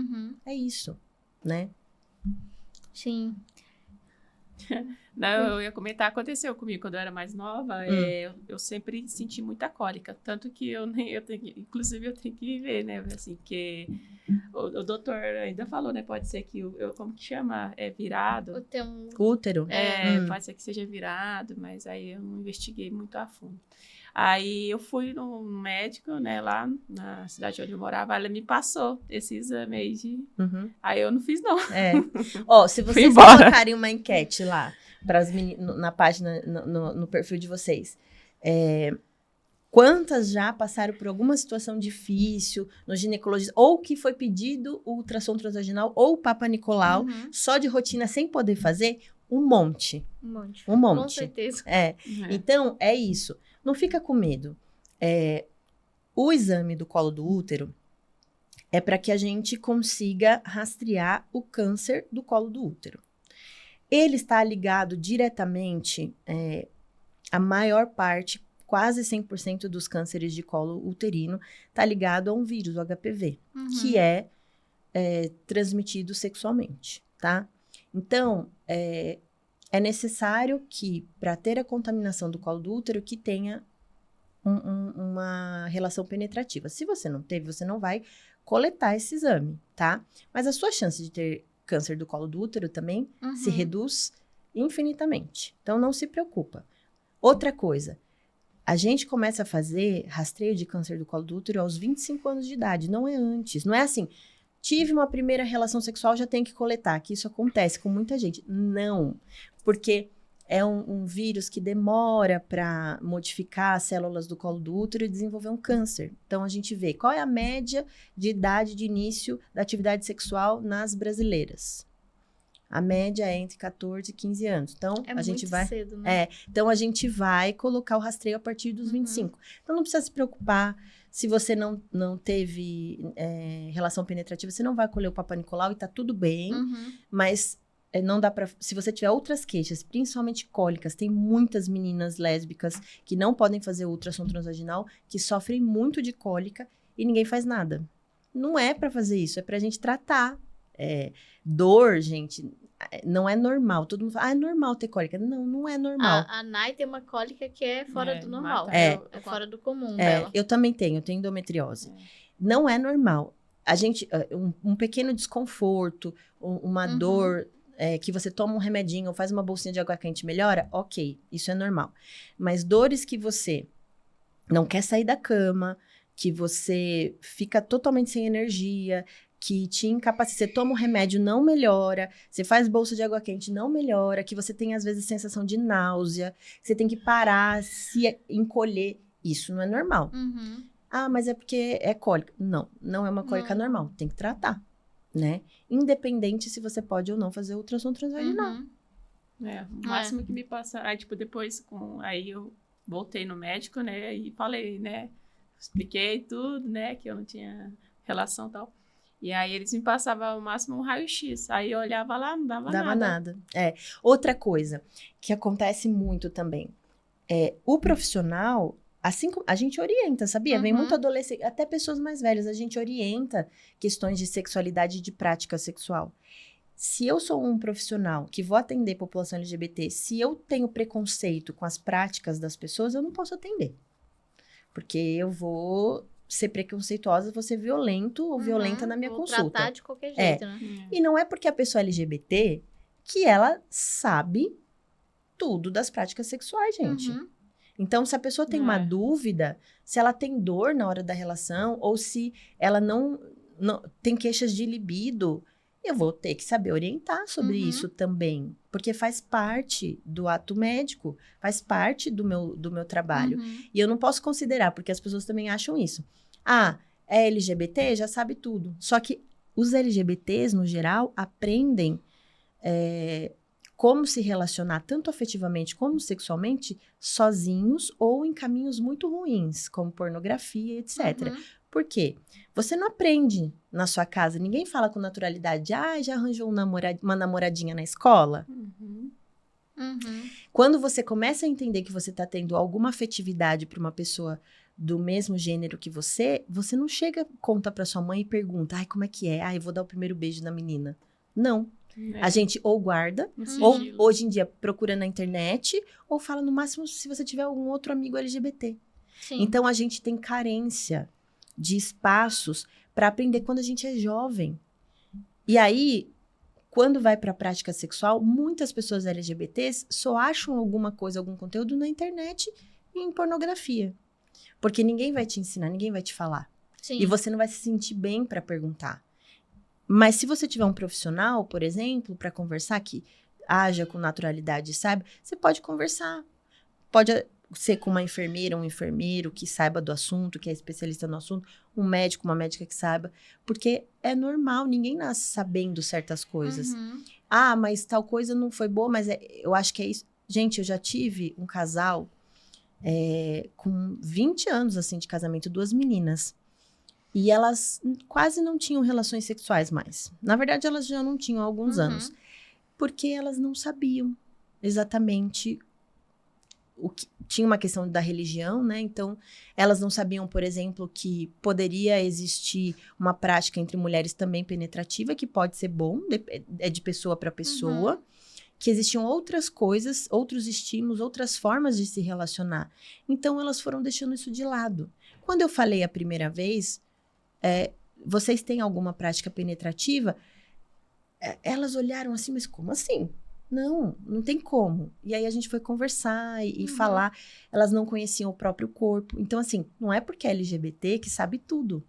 É isso, né? Sim. Não, eu ia comentar, aconteceu comigo quando eu era mais nova, eu sempre senti muita cólica, tanto que inclusive eu tenho que ver, né, assim, que o doutor ainda falou, né, pode ser que como que chama? É virado? Útero. Pode ser que seja virado, mas aí eu não investiguei muito a fundo. Aí eu fui no médico, né, lá na cidade onde eu morava, ela me passou esse exame aí Aí eu não fiz, não. Ó, se vocês colocarem uma enquete lá, na página, no perfil de vocês, quantas já passaram por alguma situação difícil no ginecologista, ou que foi pedido o ultrassom transvaginal ou o Papa Nicolau, só de rotina, sem poder fazer? Um monte. Um monte. Com certeza. Então, é isso. Não fica com medo. O exame do colo do útero é para que a gente consiga rastrear o câncer do colo do útero. Ele está ligado diretamente, a maior parte, quase 100% dos cânceres de colo uterino, está ligado a um vírus, o HPV, que é transmitido sexualmente, tá? Então, é necessário que, para ter a contaminação do colo do útero, que tenha uma relação penetrativa. Se você não teve, você não vai coletar esse exame, tá? Mas a sua chance de ter câncer do colo do útero também se reduz infinitamente. Então, não se preocupa. Outra coisa, a gente começa a fazer rastreio de câncer do colo do útero aos 25 anos de idade, não é antes. Não é assim, tive uma primeira relação sexual, já tem que coletar, que isso acontece com muita gente. Não, porque é um vírus que demora para modificar as células do colo do útero e desenvolver um câncer. Então, a gente vê qual é a média de idade de início da atividade sexual nas brasileiras. A média é entre 14 e 15 anos. Então, a gente vai... cedo, né? Então, a gente vai colocar o rastreio a partir dos 25. Então, não precisa se preocupar. Se você não teve relação penetrativa, você não vai colher o Papa Nicolau e tá tudo bem. Mas não dá pra... Se você tiver outras queixas, principalmente cólicas, tem muitas meninas lésbicas que não podem fazer ultrassom transvaginal, que sofrem muito de cólica e ninguém faz nada. Não é pra fazer isso, é pra gente tratar. Dor, gente, não é normal. Todo mundo fala, é normal ter cólica. Não, não é normal. A Nai tem uma cólica que é fora do normal. É fora do comum dela. Eu também tenho endometriose. Não é normal. A gente, um pequeno desconforto, uma dor, que você toma um remedinho ou faz uma bolsinha de água quente, melhora? Ok, isso é normal. Mas dores que você não quer sair da cama, que você fica totalmente sem energia, que te incapacita, você toma um remédio, não melhora, você faz bolsa de água quente, não melhora, que você tem, às vezes, sensação de náusea, você tem que parar, se encolher, isso não é normal. Ah, mas é porque é cólica. Não, não é uma cólica normal, tem que tratar, né? Independente se você pode ou não fazer ultrassom transvaginal. O máximo que me passa, aí, tipo, depois, aí eu voltei no médico, né, e falei, né, expliquei tudo, né, que eu não tinha relação e tal. E aí eles me passavam o máximo um raio-x. Aí eu olhava lá, não dava nada. Outra coisa que acontece muito também. O profissional, assim como a gente orienta, sabia? Vem muito adolescente, até pessoas mais velhas, a gente orienta questões de sexualidade e de prática sexual. Se eu sou um profissional que vou atender população LGBT, se eu tenho preconceito com as práticas das pessoas, eu não posso atender. Porque eu vou ser preconceituosa, vou ser violento ou violenta na minha consulta. Tratar de qualquer jeito, né? E não é porque a pessoa é LGBT que ela sabe tudo das práticas sexuais, gente. Então, se a pessoa tem uma dúvida, se ela tem dor na hora da relação, ou se ela não tem queixas de libido, eu vou ter que saber orientar sobre isso também. Porque faz parte do ato médico, faz parte do meu trabalho. E eu não posso considerar, porque as pessoas também acham isso. Ah, é LGBT, já sabe tudo. Só que os LGBTs, no geral, aprendem como se relacionar tanto afetivamente como sexualmente sozinhos ou em caminhos muito ruins, como pornografia, etc. Por quê? Você não aprende na sua casa, ninguém fala com naturalidade, já arranjou uma namoradinha na escola? Quando você começa a entender que você está tendo alguma afetividade para uma pessoa do mesmo gênero que você não chega, conta para sua mãe e pergunta, como é que é? Eu vou dar o primeiro beijo na menina. Não. A gente ou guarda, ou hoje em dia procura na internet, ou fala no máximo se você tiver algum outro amigo LGBT. Então, a gente tem carência de espaços para aprender quando a gente é jovem. E aí, quando vai para a prática sexual, muitas pessoas LGBTs só acham alguma coisa, algum conteúdo na internet e em pornografia. Porque ninguém vai te ensinar, ninguém vai te falar. E você não vai se sentir bem para perguntar. Mas se você tiver um profissional, por exemplo, para conversar, que haja com naturalidade, sabe? Você pode conversar. Pode ser com uma enfermeira, um enfermeiro que saiba do assunto, que é especialista no assunto, um médico, uma médica que saiba. Porque é normal, ninguém nasce sabendo certas coisas. Mas tal coisa não foi boa, mas eu acho que é isso. Gente, eu já tive um casal com 20 anos, assim, de casamento, 2 meninas. E elas quase não tinham relações sexuais mais. Na verdade, elas já não tinham há alguns anos. Porque elas não sabiam exatamente o que... Tinha uma questão da religião, né? Então, elas não sabiam, por exemplo, que poderia existir uma prática entre mulheres também penetrativa, que pode ser bom, é de pessoa para pessoa. que existiam outras coisas, outros estímulos, outras formas de se relacionar. Então, elas foram deixando isso de lado. Quando eu falei a primeira vez, vocês têm alguma prática penetrativa? Elas olharam assim, mas como assim? Não tem como. E aí a gente foi conversar e falar. Elas não conheciam o próprio corpo. Então, assim, não é porque é LGBT que sabe tudo.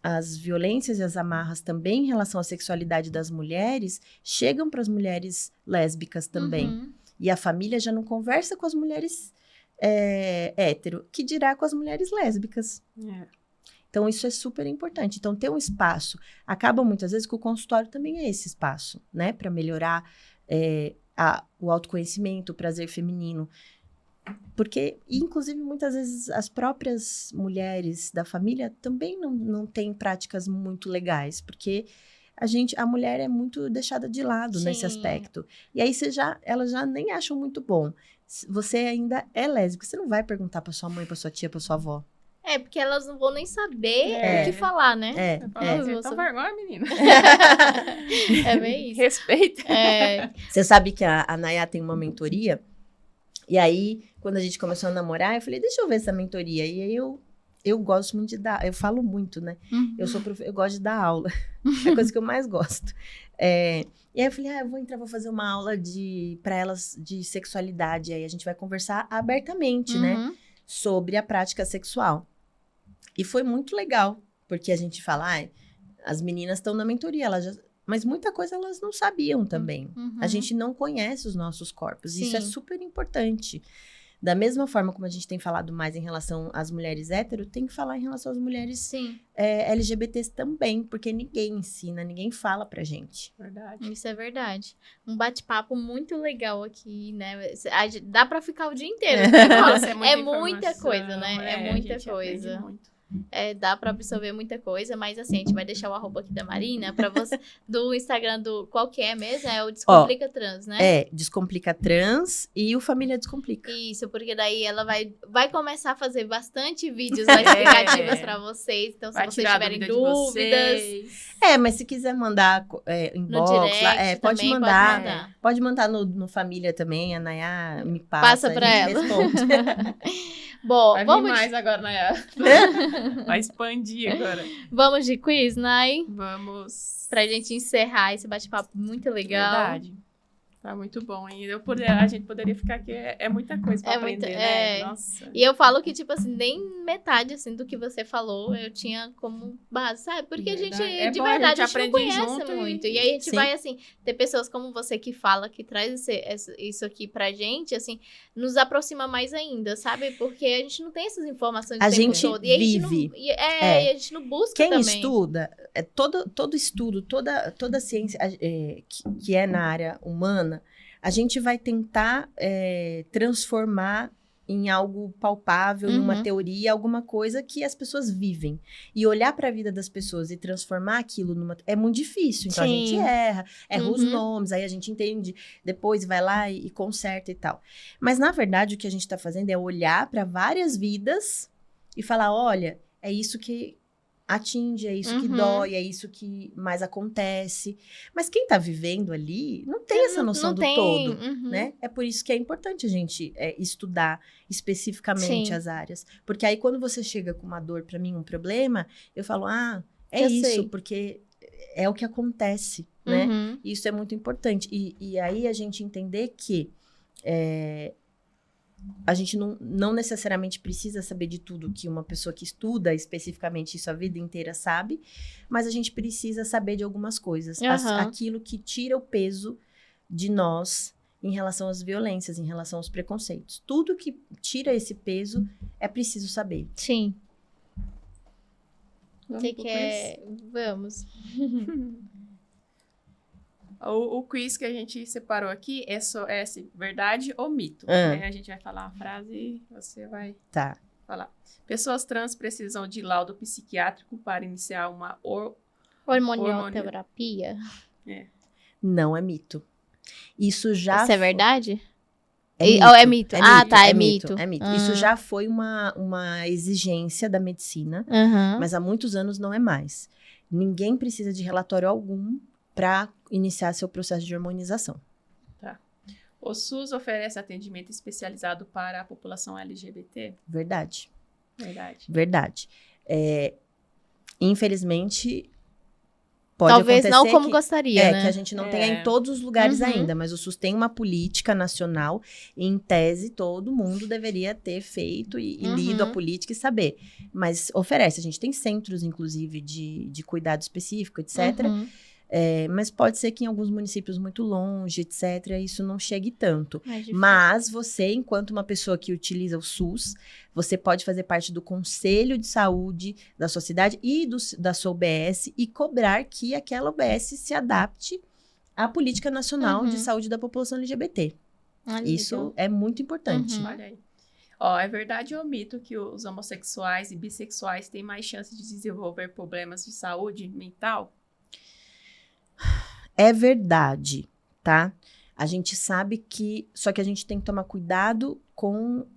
As violências e as amarras também em relação à sexualidade das mulheres chegam para as mulheres lésbicas também. E a família já não conversa com as mulheres hétero, que dirá com as mulheres lésbicas. Então, isso é super importante. Então, ter um espaço. Acaba muitas vezes que o consultório também é esse espaço, né? Para melhorar o autoconhecimento, o prazer feminino. Porque, inclusive, muitas vezes as próprias mulheres da família também não têm práticas muito legais, porque a mulher é muito deixada de lado nesse aspecto. E aí elas já nem acham muito bom. Você ainda é lésbica, você não vai perguntar para sua mãe, para sua tia, para sua avó. Porque elas não vão nem saber o que falar, né? Então vergonha, menina. É bem isso. Respeita. Você sabe que a Nayá tem uma mentoria? E aí, quando a gente começou a namorar, eu falei, deixa eu ver essa mentoria. E aí, eu gosto muito de dar, eu falo muito, né? Eu gosto de dar aula. É a coisa que eu mais gosto. E aí, eu falei, eu vou entrar, vou fazer uma aula para elas de sexualidade. Aí, a gente vai conversar abertamente, né? Sobre a prática sexual. E foi muito legal, porque a gente fala, as meninas estão na mentoria, mas muita coisa elas não sabiam também. A gente não conhece os nossos corpos. Sim. Isso é super importante. Da mesma forma como a gente tem falado mais em relação às mulheres hétero, tem que falar em relação às mulheres LGBTs também, porque ninguém ensina, ninguém fala pra gente. Verdade. Isso é verdade. Um bate-papo muito legal aqui, né? Dá pra ficar o dia inteiro. Nossa, é muita coisa, né? É muita coisa. Muito. Dá pra absorver muita coisa, mas assim, a gente vai deixar o arroba aqui da Marina pra você, do Instagram qual que é mesmo? É o Descomplica Trans, né? Descomplica Trans e o Família Descomplica. Isso, porque daí ela vai começar a fazer bastante vídeos mais explicativos pra vocês, então se vocês tiverem dúvidas... mas se quiser mandar inbox, no direct, lá, pode mandar. Pode mandar no Família também, a Nayá me passa pra ela. Bom, vamos mais agora, Nayá. Vai expandir agora. Vamos de quiz, Nay? Vamos. Pra gente encerrar esse bate-papo muito legal. Verdade. Tá muito bom. E a gente poderia ficar aqui, muita coisa pra aprender, né? Nossa. E eu falo que, tipo assim, nem metade, assim, do que você falou, eu tinha como base, sabe? Porque a gente, de verdade, a gente não conhece muito. E aí a gente vai, assim, ter pessoas como você que fala, que traz isso aqui pra gente, assim, nos aproxima mais ainda, sabe? Porque a gente não tem essas informações o tempo todo. E vive. E a gente não busca Quem também. estuda, todo estudo, toda ciência que é na área humana, a gente vai tentar transformar em algo palpável, em uma teoria, alguma coisa que as pessoas vivem. E olhar para a vida das pessoas e transformar aquilo é muito difícil. Então, a gente erra os nomes, aí a gente entende, depois vai lá e conserta e tal. Mas, na verdade, o que a gente está fazendo é olhar para várias vidas e falar, olha, é isso que atinge, é isso que dói, é isso que mais acontece. Mas quem tá vivendo ali não tem essa noção do todo, né? É por isso que é importante a gente estudar especificamente as áreas. Porque aí, quando você chega com uma dor, pra mim, um problema, eu falo, eu sei. Porque é o que acontece, né? E isso é muito importante. E aí, a gente entender que a gente não necessariamente precisa saber de tudo que uma pessoa que estuda especificamente isso a vida inteira sabe, mas a gente precisa saber de algumas coisas. Aquilo que tira o peso de nós em relação às violências, em relação aos preconceitos. Tudo que tira esse peso é preciso saber. Sim. Vamos. O quiz que a gente separou aqui é verdade ou mito. Né? A gente vai falar uma frase e você vai falar. Pessoas trans precisam de laudo psiquiátrico para iniciar uma hormonioterapia? Não é mito. Isso é verdade? É mito. É mito. É mito. Isso já foi uma exigência da medicina, mas há muitos anos não é mais. Ninguém precisa de relatório algum para iniciar seu processo de hormonização. O SUS oferece atendimento especializado para a população LGBT? Verdade. Verdade. Infelizmente, pode Talvez acontecer não como gostaria, né? que a gente não tenha em todos os lugares ainda, mas o SUS tem uma política nacional e, em tese, todo mundo deveria ter feito e lido a política e saber. Mas oferece, a gente tem centros, inclusive, de cuidado específico, etc., mas pode ser que em alguns municípios muito longe, etc., isso não chegue tanto. Mas você, enquanto uma pessoa que utiliza o SUS, você pode fazer parte do Conselho de Saúde da sua cidade e da sua UBS e cobrar que aquela UBS se adapte à política nacional de saúde da população LGBT. Isso é muito importante. Olha aí. É verdade ou mito que os homossexuais e bissexuais têm mais chance de desenvolver problemas de saúde mental? É verdade, tá? A gente sabe que... Só que a gente tem que tomar cuidado com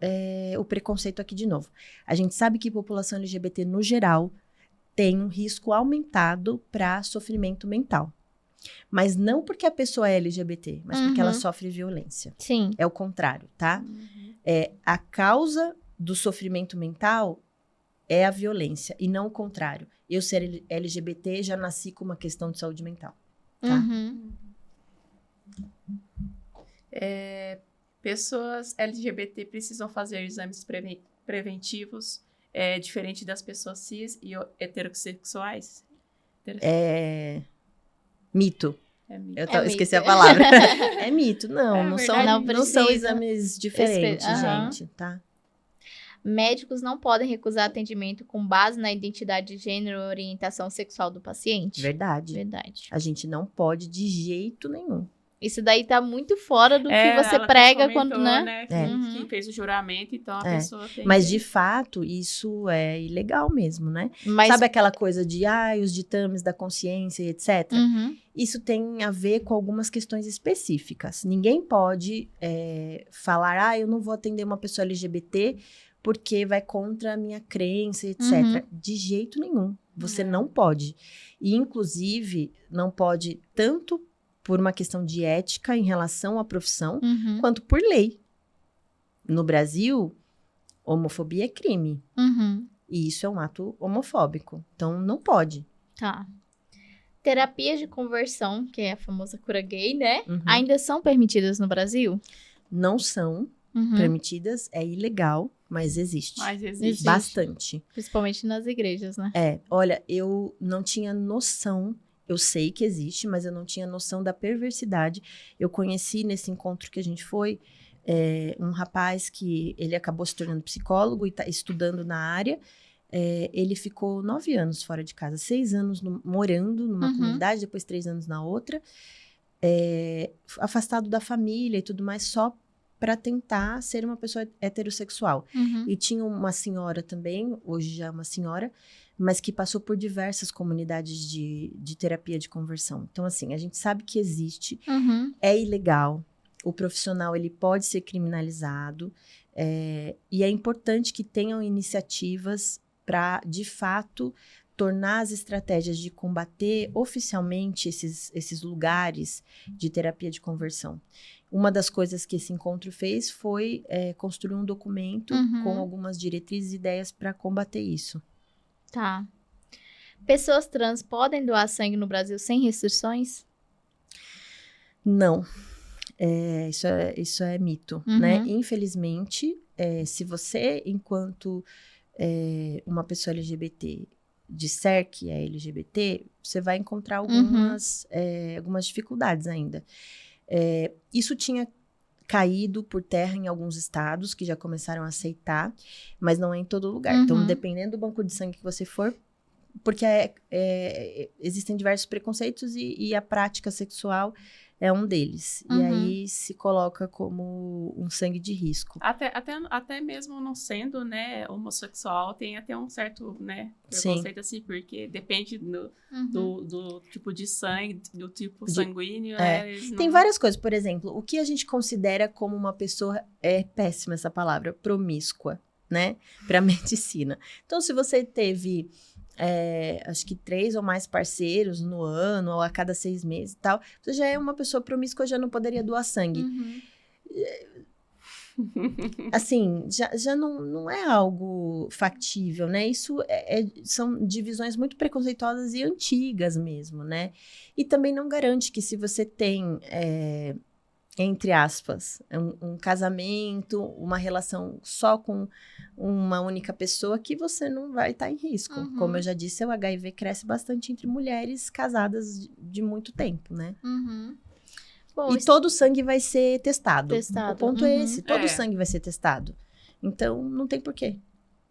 o preconceito aqui de novo. A gente sabe que a população LGBT, no geral, tem um risco aumentado para sofrimento mental. Mas não porque a pessoa é LGBT, mas porque ela sofre violência. Sim. É o contrário, tá? A causa do sofrimento mental é a violência, e não o contrário. Eu ser LGBT, já nasci com uma questão de saúde mental. Tá? Pessoas LGBT precisam fazer exames preventivos diferente das pessoas cis e heterossexuais? Mito. Mito. Esqueci a palavra. É mito. Não são precisa. exames diferentes, gente, tá? Médicos não podem recusar atendimento com base na identidade de gênero ou orientação sexual do paciente? Verdade. A gente não pode de jeito nenhum. Isso daí tá muito fora do que você prega quando, né? Que fez o juramento, então a pessoa tem. Mas, de fato, isso é ilegal mesmo, né? Mas... Sabe aquela coisa de, os ditames da consciência e etc? Isso tem a ver com algumas questões específicas. Ninguém pode falar, eu não vou atender uma pessoa LGBT porque vai contra a minha crença, etc. De jeito nenhum. Você não pode. E, inclusive, não pode tanto por uma questão de ética em relação à profissão, quanto por lei. No Brasil, homofobia é crime. E isso é um ato homofóbico. Então, não pode. Tá. Terapias de conversão, que é a famosa cura gay, né? Ainda são permitidas no Brasil? Não são permitidas, é ilegal, mas existe. Bastante. Principalmente nas igrejas, né? Olha, eu não tinha noção, eu sei que existe, mas eu não tinha noção da perversidade. Eu conheci nesse encontro que a gente foi, um rapaz que ele acabou se tornando psicólogo e tá estudando na área. Ele ficou 9 anos fora de casa, 6 anos morando numa comunidade, depois 3 anos na outra, afastado da família e tudo mais, só para tentar ser uma pessoa heterossexual. E tinha uma senhora também, hoje já é uma senhora, mas que passou por diversas comunidades de terapia de conversão. Então, assim, a gente sabe que existe, é ilegal, o profissional ele pode ser criminalizado, e é importante que tenham iniciativas para, de fato, tornar as estratégias de combater oficialmente esses lugares de terapia de conversão. Uma das coisas que esse encontro fez foi construir um documento com algumas diretrizes e ideias para combater isso. Tá. Pessoas trans podem doar sangue no Brasil sem restrições? Não. Isso é mito, né? Infelizmente, se você, enquanto uma pessoa LGBT, disser que é LGBT, você vai encontrar algumas dificuldades ainda. Isso tinha caído por terra em alguns estados que já começaram a aceitar, mas não é em todo lugar. Então, dependendo do banco de sangue que você for, porque existem diversos preconceitos e a prática sexual é um deles. E aí se coloca como um sangue de risco. Até mesmo não sendo, né, homossexual, tem até um certo, né, preconceito assim, porque depende do tipo de sangue, do tipo sanguíneo. Tem várias coisas, por exemplo, o que a gente considera como uma pessoa, é péssima essa palavra, promíscua, né, para medicina. Então, se você teve acho que 3 ou mais parceiros no ano, ou a cada 6 meses e tal, você já é uma pessoa promíscua, já não poderia doar sangue. Assim, já não é algo factível, né? Isso são divisões muito preconceituosas e antigas mesmo, né? E também não garante que se você tem, entre aspas, um casamento, uma relação só com uma única pessoa, que você não vai estar em risco. Como eu já disse, o HIV cresce bastante entre mulheres casadas de muito tempo, né? Bom, e todo o sangue vai ser testado. O ponto é esse, todo o sangue vai ser testado. Então, não tem porquê.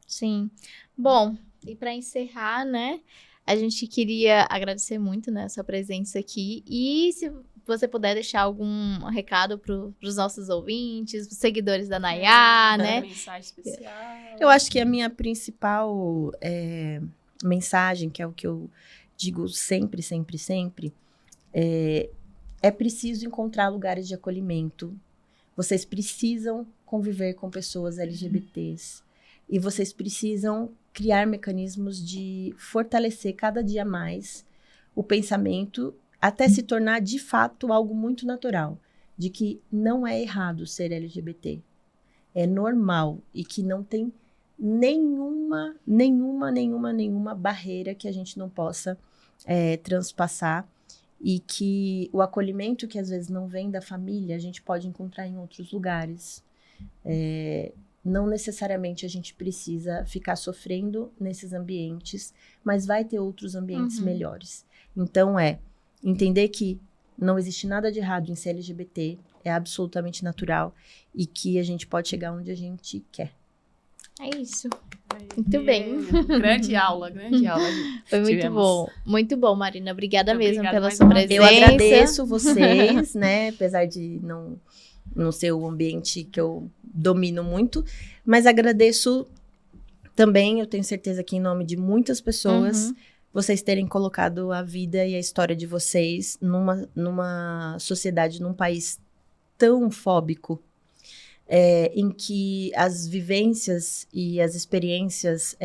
Sim. Bom, e para encerrar, né, a gente queria agradecer muito, né, a sua presença aqui. E se você puder deixar algum recado para os nossos ouvintes, os seguidores da Nayá, né? Mensagem especial. Eu acho que a minha principal mensagem, que é o que eu digo sempre, sempre, sempre, é preciso encontrar lugares de acolhimento. Vocês precisam conviver com pessoas LGBTs. E vocês precisam criar mecanismos de fortalecer cada dia mais o pensamento, até se tornar, de fato, algo muito natural. De que não é errado ser LGBT. É normal. E que não tem nenhuma barreira que a gente não possa transpassar. E que o acolhimento que às vezes não vem da família, a gente pode encontrar em outros lugares. Não necessariamente a gente precisa ficar sofrendo nesses ambientes, mas vai ter outros ambientes melhores. Então entender que não existe nada de errado em ser LGBT, é absolutamente natural, e que a gente pode chegar onde a gente quer. É isso. Muito bem. Grande aula. Foi muito bom, Marina. Obrigada mesmo pela sua presença. Eu agradeço vocês, né? Apesar de não ser o ambiente que eu domino muito, mas agradeço também, eu tenho certeza que em nome de muitas pessoas, vocês terem colocado a vida e a história de vocês numa sociedade, num país tão fóbico, em que as vivências e as experiências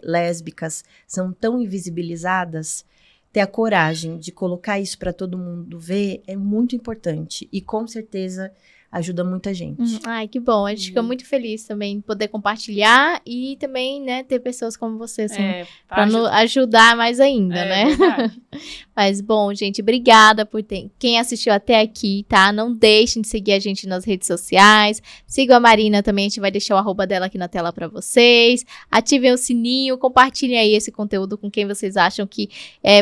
lésbicas são tão invisibilizadas. Ter a coragem de colocar isso para todo mundo ver é muito importante e com certeza ajuda muita gente. Ai, que bom. A gente fica muito feliz também de poder compartilhar e também, né, ter pessoas como você, assim, para nos ajudar mais ainda, né? Verdade. Mas, bom, gente, obrigada por quem assistiu até aqui, tá? Não deixem de seguir a gente nas redes sociais. Sigam a Marina também, a gente vai deixar o @ dela aqui na tela para vocês. Ativem o sininho, compartilhem aí esse conteúdo com quem vocês acham que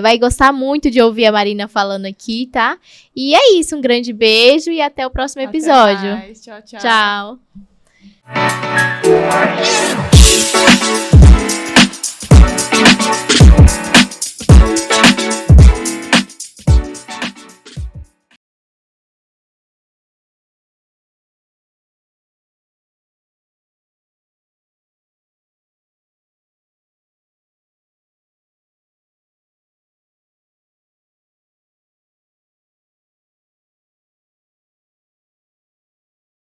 vai gostar muito de ouvir a Marina falando aqui, tá? E é isso, um grande beijo e até o próximo episódio. Até mais. Tchau. Tchau.